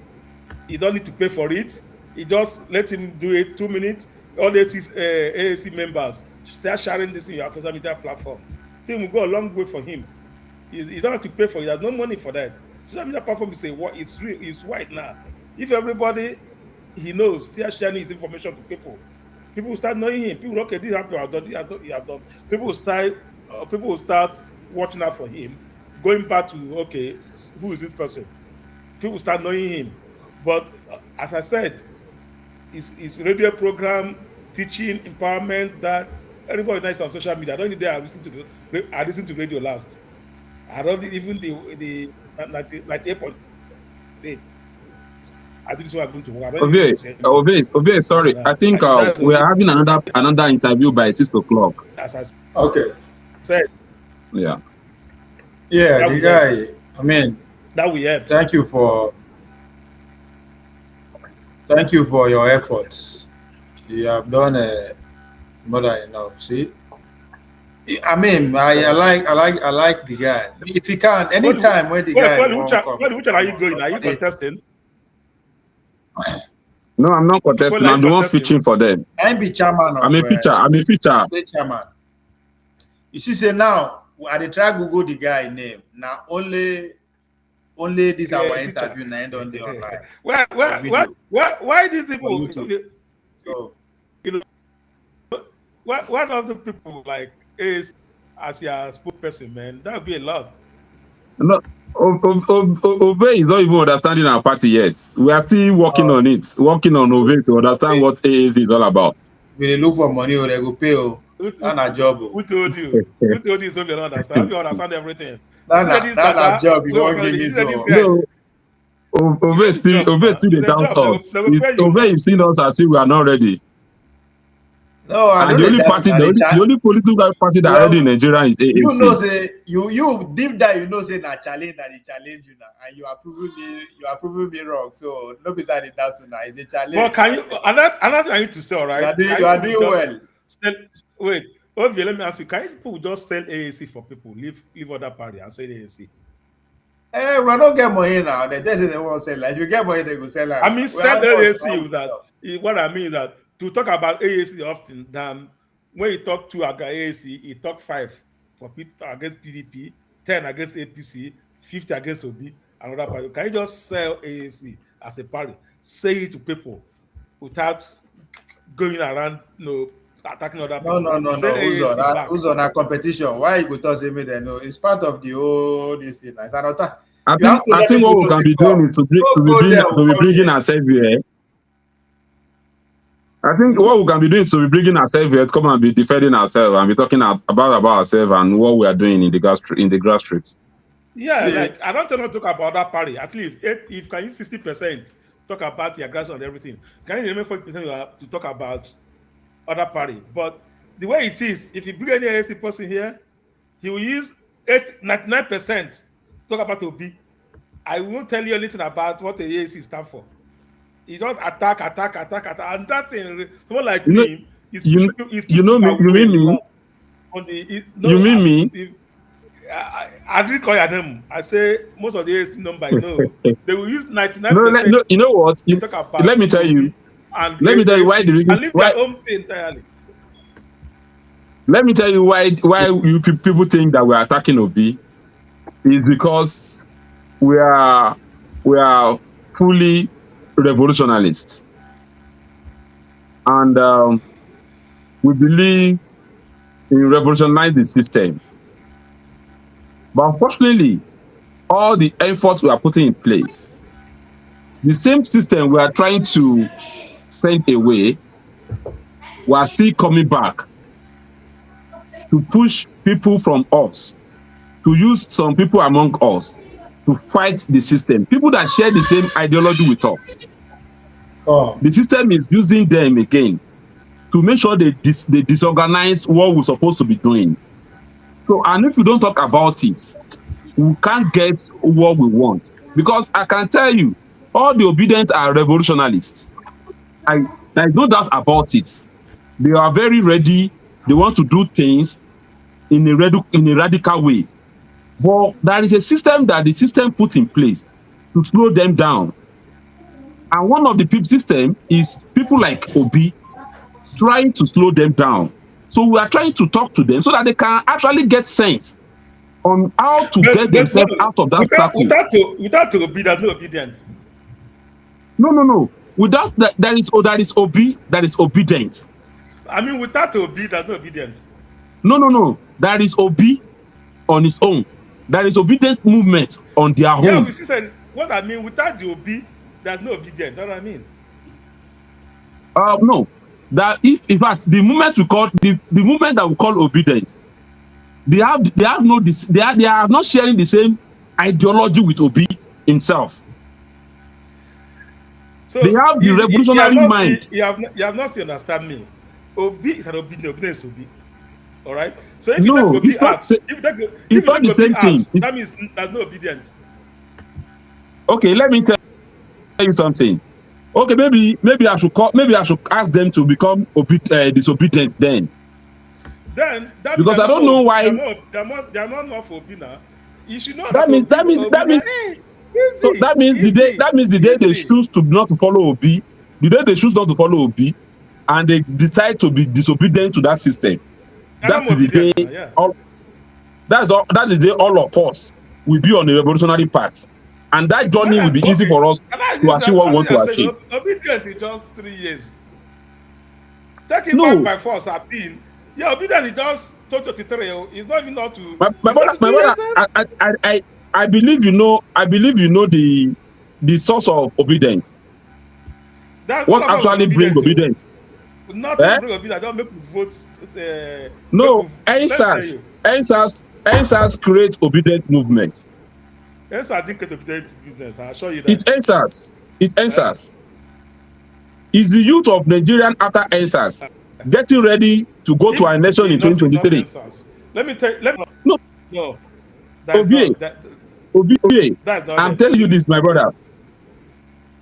You don't need to pay for it. You just let him do it 2 minutes. All the AAC members start sharing this in your social media platform. Thing will go a long way for him. He don't have to pay for it. He has no money for that. Social media platform is it's real, it's white now. If everybody he knows start sharing his information to people, people will start knowing him. People, okay, this happened, you have done. People will start watching out for him. Going back to, okay, who is this person? People start knowing him. But as I said, it's radio program, teaching, empowerment, that everybody knows on social media. I don't need that. I listen to radio last. I don't even the 98.8. I think this one I'm going to work. Okay, sorry. I think we are having another interview by 6 o'clock. As I Okay. said, Yeah. Yeah, the guy. I mean, that we have. thank you for your efforts. You have done more than enough. See, I mean, I like the guy. If he can, anytime when the guy won't come. Which are you going? Are you contesting? No, I'm not contesting. I'm the one featuring for them. I'm the chairman. I'm a feature. State chairman. You see, say now I dey try Google the guy name. Now only this our interview now end on the online. Why these people? So, You know, one of the people like is as your spokesperson, man. That would be a lot. No, Ove is not even understanding our party yet. We are still working on it, working on Ove to understand what AAC is all about. we dey look for money, or they go pay. That's a job. Who told you? Who told you so you don't understand? Hope you understand everything. That's a job. You won't give me so. No, Ove still they doubt us. Ove is seeing us as if we are not ready. No, I and the only political party that already in Nigeria is AAC. You know, say you deep down, you know, say that challenge you now, and you are proving me wrong. So no besides that now, it's a challenge. Well, can you another thing to say, all right? You are doing well. Wait, okay, let me ask you, can people just sell AAC for people, leave other party and sell AAC? We don't get money now. They say they won't sell. If you get money, they go sell. I mean, sell AAC with that. What I mean is that to talk about AAC often than when you talk to AAC, you talk 5 for against PDP, 10 against APC, 50 against OB, another party. Can you just sell AAC as a party? Say it to people without going around, attacking other people. No. Who's on a competition? Why you go to say me then? No, it's part of the whole this thing. It's another. I think what we can be doing is to be bringing ourselves here. I think what we can be doing is to be bringing ourselves here, to come and be defending ourselves and be talking about ourselves and what we are doing in the grassroots. Yeah, See, like I don't tell you to talk about that party. At least if can you 60% talk about your grass and everything, can you remember 40% you have to talk about other party? But the way it is, if you bring any AC person here, he will use 99% talk about Obi. I won't tell you anything about what the AAC stand for. He just attack, and that's in someone like You know, me you is you pushing know people me. You away mean a me? lot. On the You no, mean me? I didn't call your name. I say most of the AAC number, no, they will use No, 99% no. You know what? talk Let about me tell you. Obi and Let me tell you why the APC reason and leave why. their own thing entirely. Let me tell you why people think that we are attacking Obi is because we are we are fully revolutionalists, and we believe in revolutionizing the system. But unfortunately, all the efforts we are putting in place, the same system we are trying to send away, we are still coming back to push people from us, to use some people among us to fight the system. People that share the same ideology with us. come. The system is using them again to make sure they disorganize what we're supposed to be doing. So, and if we don't talk about it, we can't get what we want. Because I can tell you, all the obedient are revolutionalists. I, there's no doubt about it. They are very ready. They want to do things in a radical way. But there is a system that the system put in place to slow them down. And one of the system is people like Obi trying to slow them down. So we are trying to talk to them so that they can actually get sense on how to get But no, themselves out of that without circle. without Obi, there's no obedient. No, no, no. Without that, there is Obi, that is obedience. I mean, without Obi, there's no obedient. No, no, no. There is Obi on its own. There is obedient movement on their Yeah, we own. see said what I mean. Without the Obi, there's no obedient. That's what I mean. No. That if in fact the movement we call the movement that we call obedience, they have no this they are not sharing the same ideology with Obi himself. They So have the you have revolutionary not seen mind. you have not still understand me. Obi is an obedient. Obedience is Obi. All right. So if you take No, Obi out, if it's you not take the Obi same out, thing. It's, that means there's no obedience. okay, let me tell you something. Okay, maybe I should ask them to become disobedient then. Then that means Because I don't know why. they are not enough for Obi now. You should know that That means Obi now. Hey, so easy, that means the day they easy. choose to not to follow Obi, the day they choose not to follow Obi, and they decide to be disobedient to that system, They are not that more is the day obedient now. Yeah. all that is the day all of us will be on the revolutionary path. And that journey will be easy Okay. for us And that to is achieve what we as want you to are saying, achieve. obedience is just 3 years. Take it back No, by force, I've been. Yeah, obedience is just 23. It's not even not to. my It's not brother, to 2 years. Eh? I believe you know the source of obedience. That none What of us was actually bring obedient to. obedience? Nothing Eh? bring obedience. Don't make we vote. Make No, we. Let me tell you. answers create obedient movement. Yes, I didn't create obedient business. I assure you It that. answers. It Eh? answers. Is the youth of Nigerian after answers getting ready to go to If our election in it's not 2023? answers. Let me tell you. Let me, No, no, that is Obie, not that. Obie, That is not I'm there. telling you this, my brother.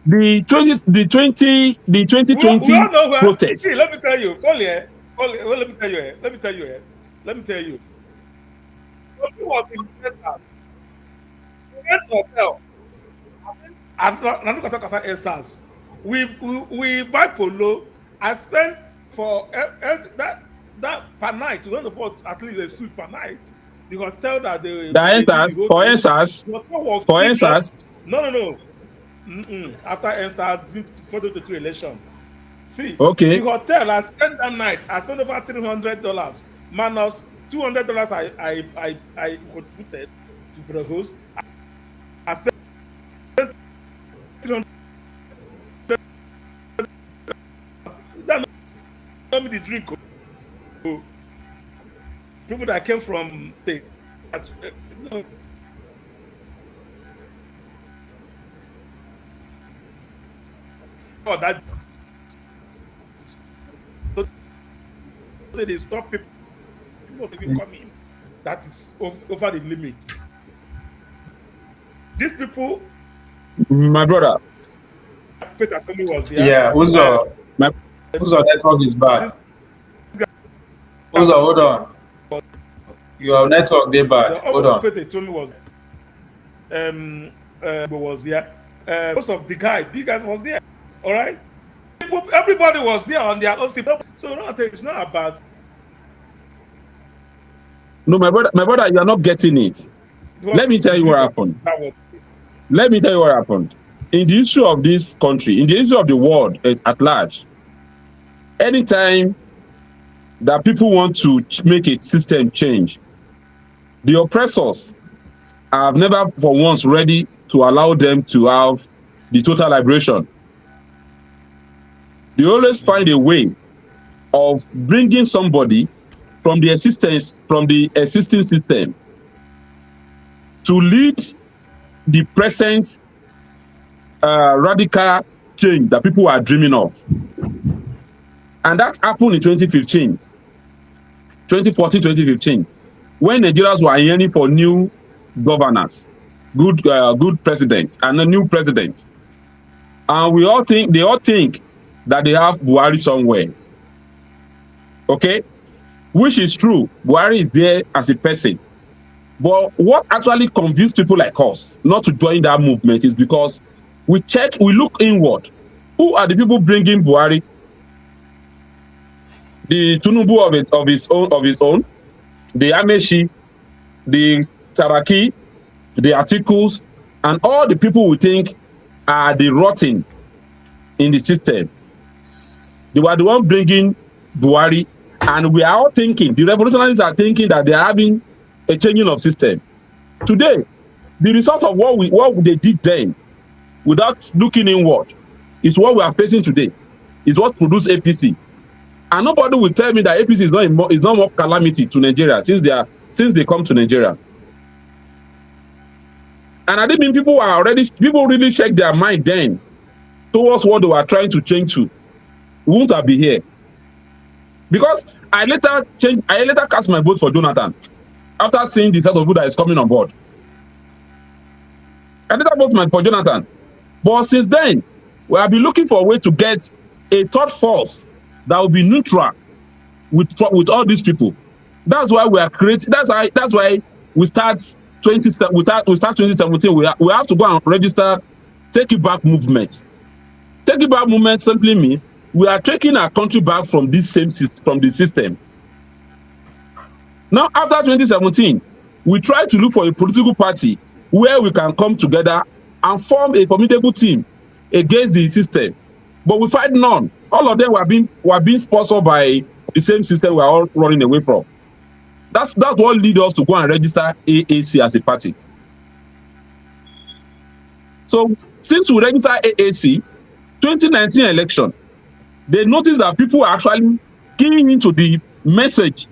The We 2020 all know where. See, protest. let me tell you. Only, well, let me tell you. Let me tell you. Let me tell you. Obi was in Texas. We went to hotel. I'm not concerned essence. We buy polo. I spent for that per night. We went to put at least a suit per night. The hotel that The they did the answers, whole for thing. answers, The hotel was for cleaned up. answers. No. After NSAS, before the election. See, the Okay, hotel I spent that night. I spent over $300 minus $200. I contributed to the host. I spent 300. That's the drink. People that came from no, that so they stop people even coming. That is over the limit. These people, My brother. Peter Tony was here. Yeah, Uzo, My, Uzo network is bad. This Uzo, hold on. Your network they bad. Hold on. Peter Tony was here. Most of the guys, you guys was there. All right. Everybody was there on their own. So no, it's not about. no, my brother, you are not getting it. Let me tell you what happened. Let me tell you what happened. In the issue of this country, in the issue of the world at large, anytime that people want to make a system change, the oppressors are never for once ready to allow them to have the total liberation. They always find a way of bringing somebody from the existing system to lead the present radical change that people are dreaming of. And that happened in 2015, 2014, 2015, when Nigerians were yearning for new governors, good presidents, and a new president. And they all think that they have Buhari somewhere. Okay? Which is true. Buhari is there as a person. But what actually convinced people like us not to join that movement is because we look inward. Who are the people bringing Buhari? The Tinubu of his own, the Amechi, the Saraki, the Articles, and all the people we think are the rotten in the system. They were the one bringing Buhari, and we are all thinking, the revolutionaries are thinking that they are having a changing of system. Today, the result of what they did then, without looking inward, is what we are facing today. Is what produced APC. And nobody will tell me that APC is not more calamity to Nigeria since they come to Nigeria. And I mean people really check their mind then towards what they were trying to change to. We won't have been here. Because I later cast my vote for Jonathan after seeing the set of people that is coming on board. I later voted for Jonathan. But since then, we have been looking for a way to get a third force that will be neutral with all these people. That's why we are creating. That's why we start 2017. We have to go and register Take It Back movement. Take It Back movement simply means we are taking our country back from the system. Now, after 2017, we try to look for a political party where we can come together and form a formidable team against the system. But we find none. All of them were being sponsored by the same system we are all running away from. That's what leads us to go and register AAC as a party. So since we register AAC, 2019 election, they noticed that people are actually keying into the message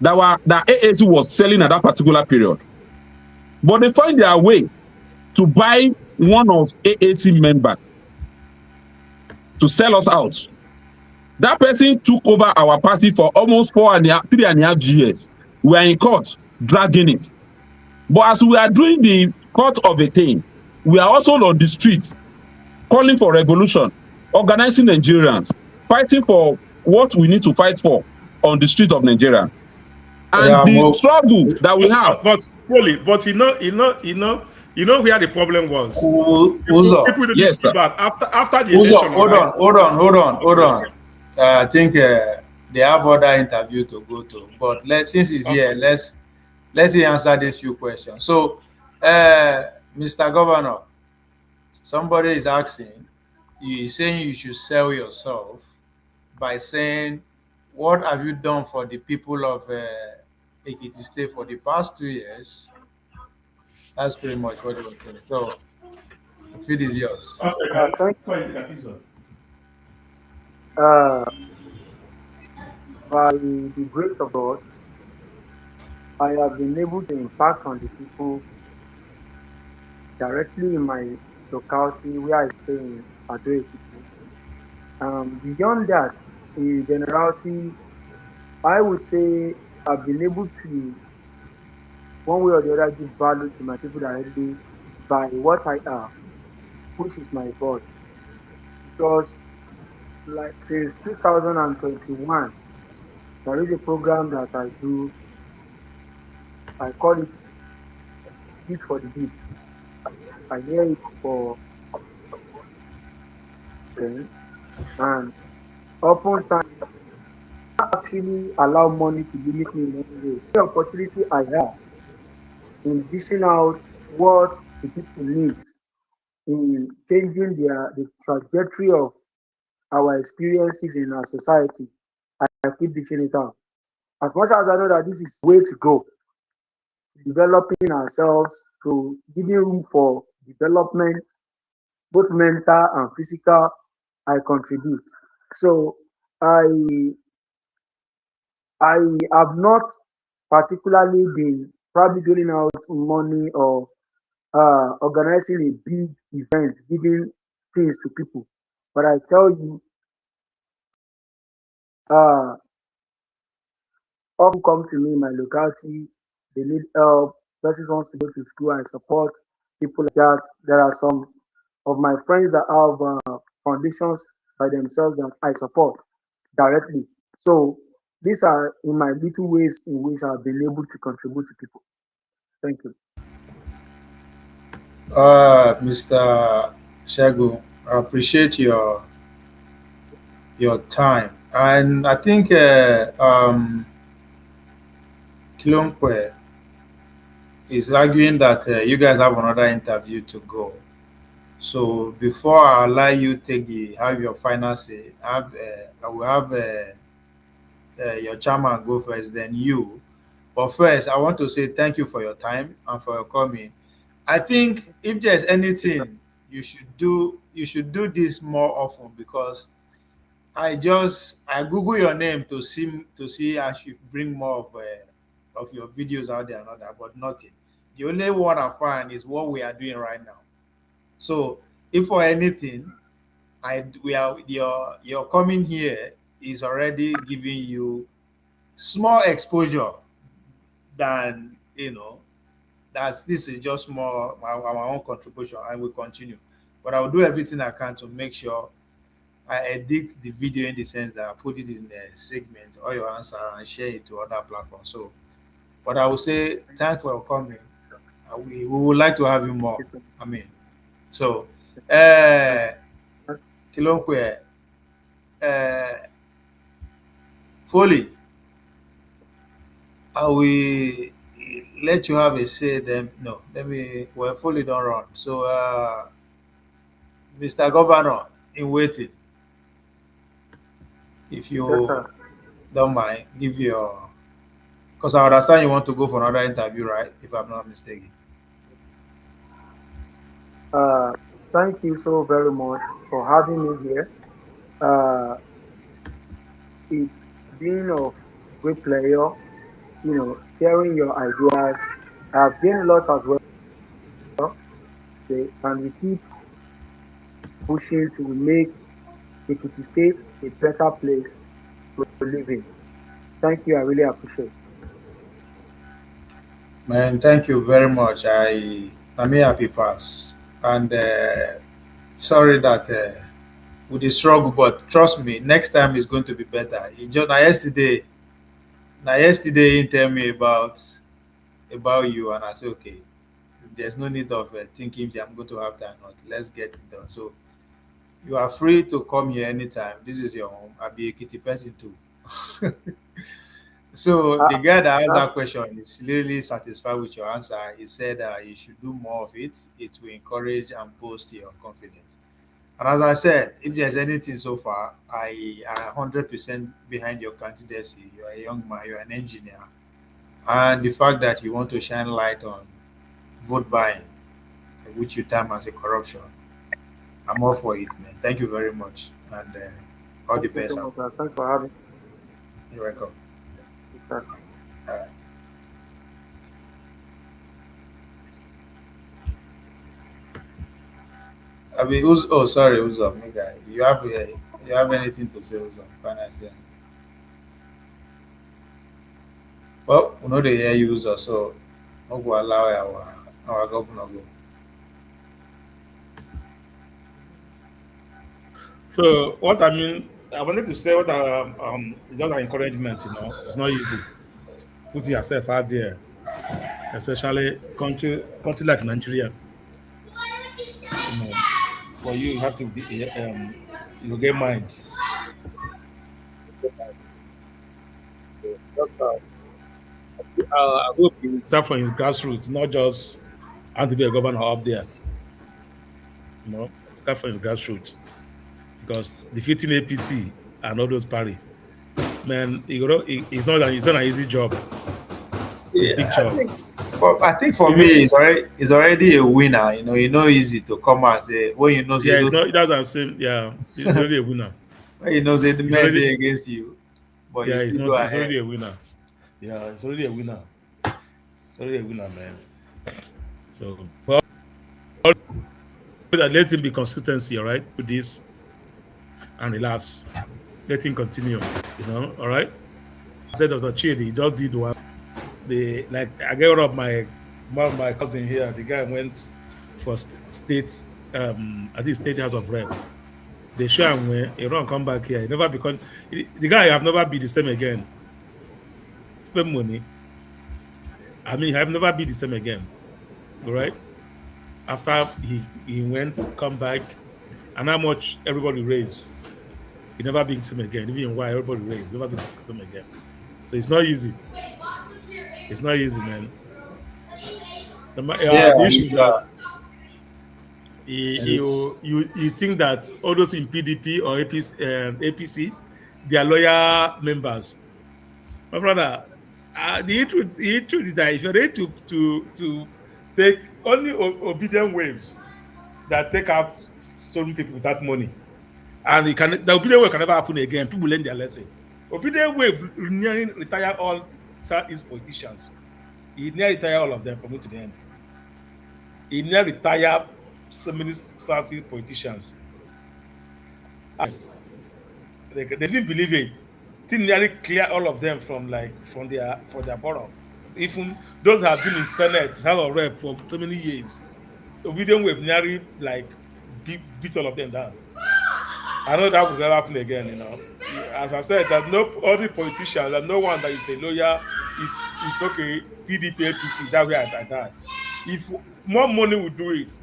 that AAC was selling at that particular period. But they find their way to buy one of AAC members to sell us out. That person took over our party for almost 3.5 years. We are in court, dragging it. But as we are doing the court of a thing, we are also on the streets, calling for revolution, organizing Nigerians, fighting for what we need to fight for on the street of Nigeria. And the struggle that we have. But you know where the problem was. People yes, sir. After the election. Hold on. I think they have other interview to go to. But since he's here, let's answer these few questions. So, Mr. Governor, somebody is asking, you saying you should sell yourself by saying, what have you done for the people of Ekiti State for the past 2 years? That's pretty much what it was saying. So, the field is yours. Thank you. By the grace of God, I have been able to impact on the people directly in my locality where I stay in Ado Ekiti. Beyond that, in generality, I would say I've been able to, one way or the other, give value to my people directly by what I am, which is my voice. Because, like, since 2021, there is a program that I do. I call it Speak for the Youth. I hear it for them, and oftentimes actually allow money to limit me in any way. The opportunity I have in dishing out what the people need in changing the trajectory of our experiences in our society, I keep dishing it out. As much as I know that this is way to go, developing ourselves to giving room for development, both mental and physical, I contribute. So I I have not particularly been probably doling out money or organizing a big event, giving things to people. But I tell you, uh, often come to me in my locality, they need help. Persons wants to go to school, I support people like that. There are some of my friends that have foundations by themselves that I support directly. So these are in my little ways in which I've been able to contribute to people. Thank you. Mr. Shagu, I appreciate your time, and I think Kilonkwe is arguing that you guys have another interview to go. So before I allow you take the have your final say, I will have your chairman go first, then you. But first, I want to say thank you for your time and for your coming. I think if there's anything you should do this more often because I Google your name to see I should bring more of your videos out there and all that, but nothing. The only one I find is what we are doing right now. So if for anything, I we are your coming here is already giving you small exposure than that this is just more my own contribution. I will continue, but I will do everything I can to make sure I edit the video in the sense that I put it in a segment or your answer and share it to other platforms. So, but I will say thanks for coming. We would like to have you more. Yes, sir. I mean, so Thank uh, you. Kilonkwe, uh, Foley, I will let you have a say. Then no, let me. Well, Foley don't run. So, Mr. Governor, in waiting, if Yes, sir. you don't mind, give your. Because I understand you want to go for another interview, right? If I'm not mistaken. Uh, Thank you so very much for having me here. Uh, it's been of great pleasure, sharing your ideas. I've gained a lot as well today, and we keep pushing to make Ekiti State a better place to live in. Thank you. I really appreciate. Man, thank you very much. I'm happy pass. And sorry that with the struggle, but trust me, next time is going to be better. Now yesterday he tell me about you, and I said, okay, there's no need of thinking I'm going to have time. Not let's get it done. So you are free to come here anytime. This is your home. I'll be a kitty person too. So Uh, the guy that asked that's that question is literally satisfied with your answer. He said you should do more of it. It will encourage and boost your confidence. And as I said, if there's anything so far, I am 100% behind your candidacy. You are a young man, you are an engineer. And the fact that you want to shine light on vote buying, which you term as a corruption, I'm all for it, man. Thank you very much. And all the Thank you so best. much, sir. Thanks for having me. You're welcome. Research. Uh, I mean, who's, oh, sorry, who's up, me guy? You have anything to say, who's up? Finance. Well, we know the hear user, so no go allow our governor go. So what I mean, I wanted to say what is just an encouragement. It's not easy putting yourself out there, especially country like Nigeria. You know, for you, you have to be you get mind. Just, I hope you start from his grassroots, not just have to be a governor up there. Start from his grassroots because defeating APC and all those party, man, it's not an easy job. It's a big Yeah, job. I think for me, Even it's already a winner. You know, easy to come and say when you know say yeah, it's those not. It doesn't seem. Yeah, it's already a winner. when you know say the It's men already they against you, but you yeah. It's still go not. It's ahead. already a winner. Yeah, it's already a winner. It's already a winner, man. So, well, let him be consistency. All right, with this and relax. Let him continue. All right. I said Dr. Chidi, he just did one. I get one of my cousin here. The guy went for state. I think state house of rep. They show him when he run come back here. He never become the guy have never be the same again. Spend money. I mean, have never be the same again. All right. After he went, come back, and how much everybody raised. He never be the same again. Even why everybody raised, never be the same again. So it's not easy. It's not easy, man. Yeah, The issue is it's, that and you think that all those in PDP or APC, they are loyal members. My brother, the truth is that if you're ready to take only obedient waves that take out some people without money, and the obedient wave can never happen again. People learn their lesson. Obedient wave nearly retire all Southeast politicians. He nearly retire all of them coming to the end. He nearly retire so many Southeast politicians. They didn't believe it. Didn't nearly clear all of them from their borough. Even those that have been in Senate, House of Rep for so many years. Obedient wave nearly beat all of them down. I know that will never happen again. As I said, there's no all the politicians, there's no one that you say lawyer is okay. PDP, APC, that way I die. If more money will do it,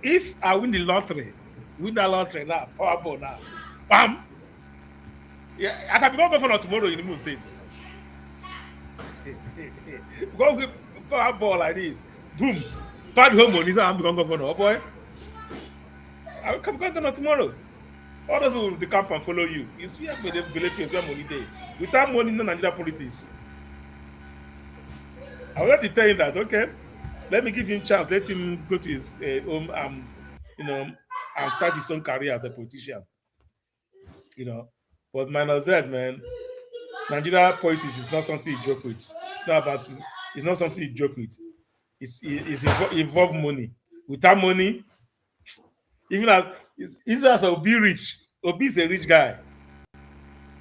if I win the lottery, win that lottery now, Powerball now, bam, yeah, I can become governor tomorrow in Imo State. Go with Powerball like this, boom, bad home money, so I'm become governor. Oh boy, I will come governor tomorrow. Others will decamp and follow you. It's where they believe you, it's where money day. Without money, no Nigeria politics. I would like to tell him that, okay, let me give him chance. Let him go to his home you know, and start his own career as a politician. You know, but minus that, man, Nigeria politics is not something you joke with. It's not about. It's not something you joke with. It's involve money. Without money, even as Obi rich, Obi is a rich guy.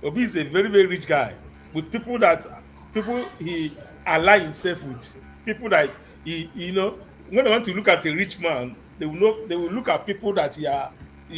Obi is a very, very rich guy with people he ally himself with. People that when they want to look at a rich man, they will look at people that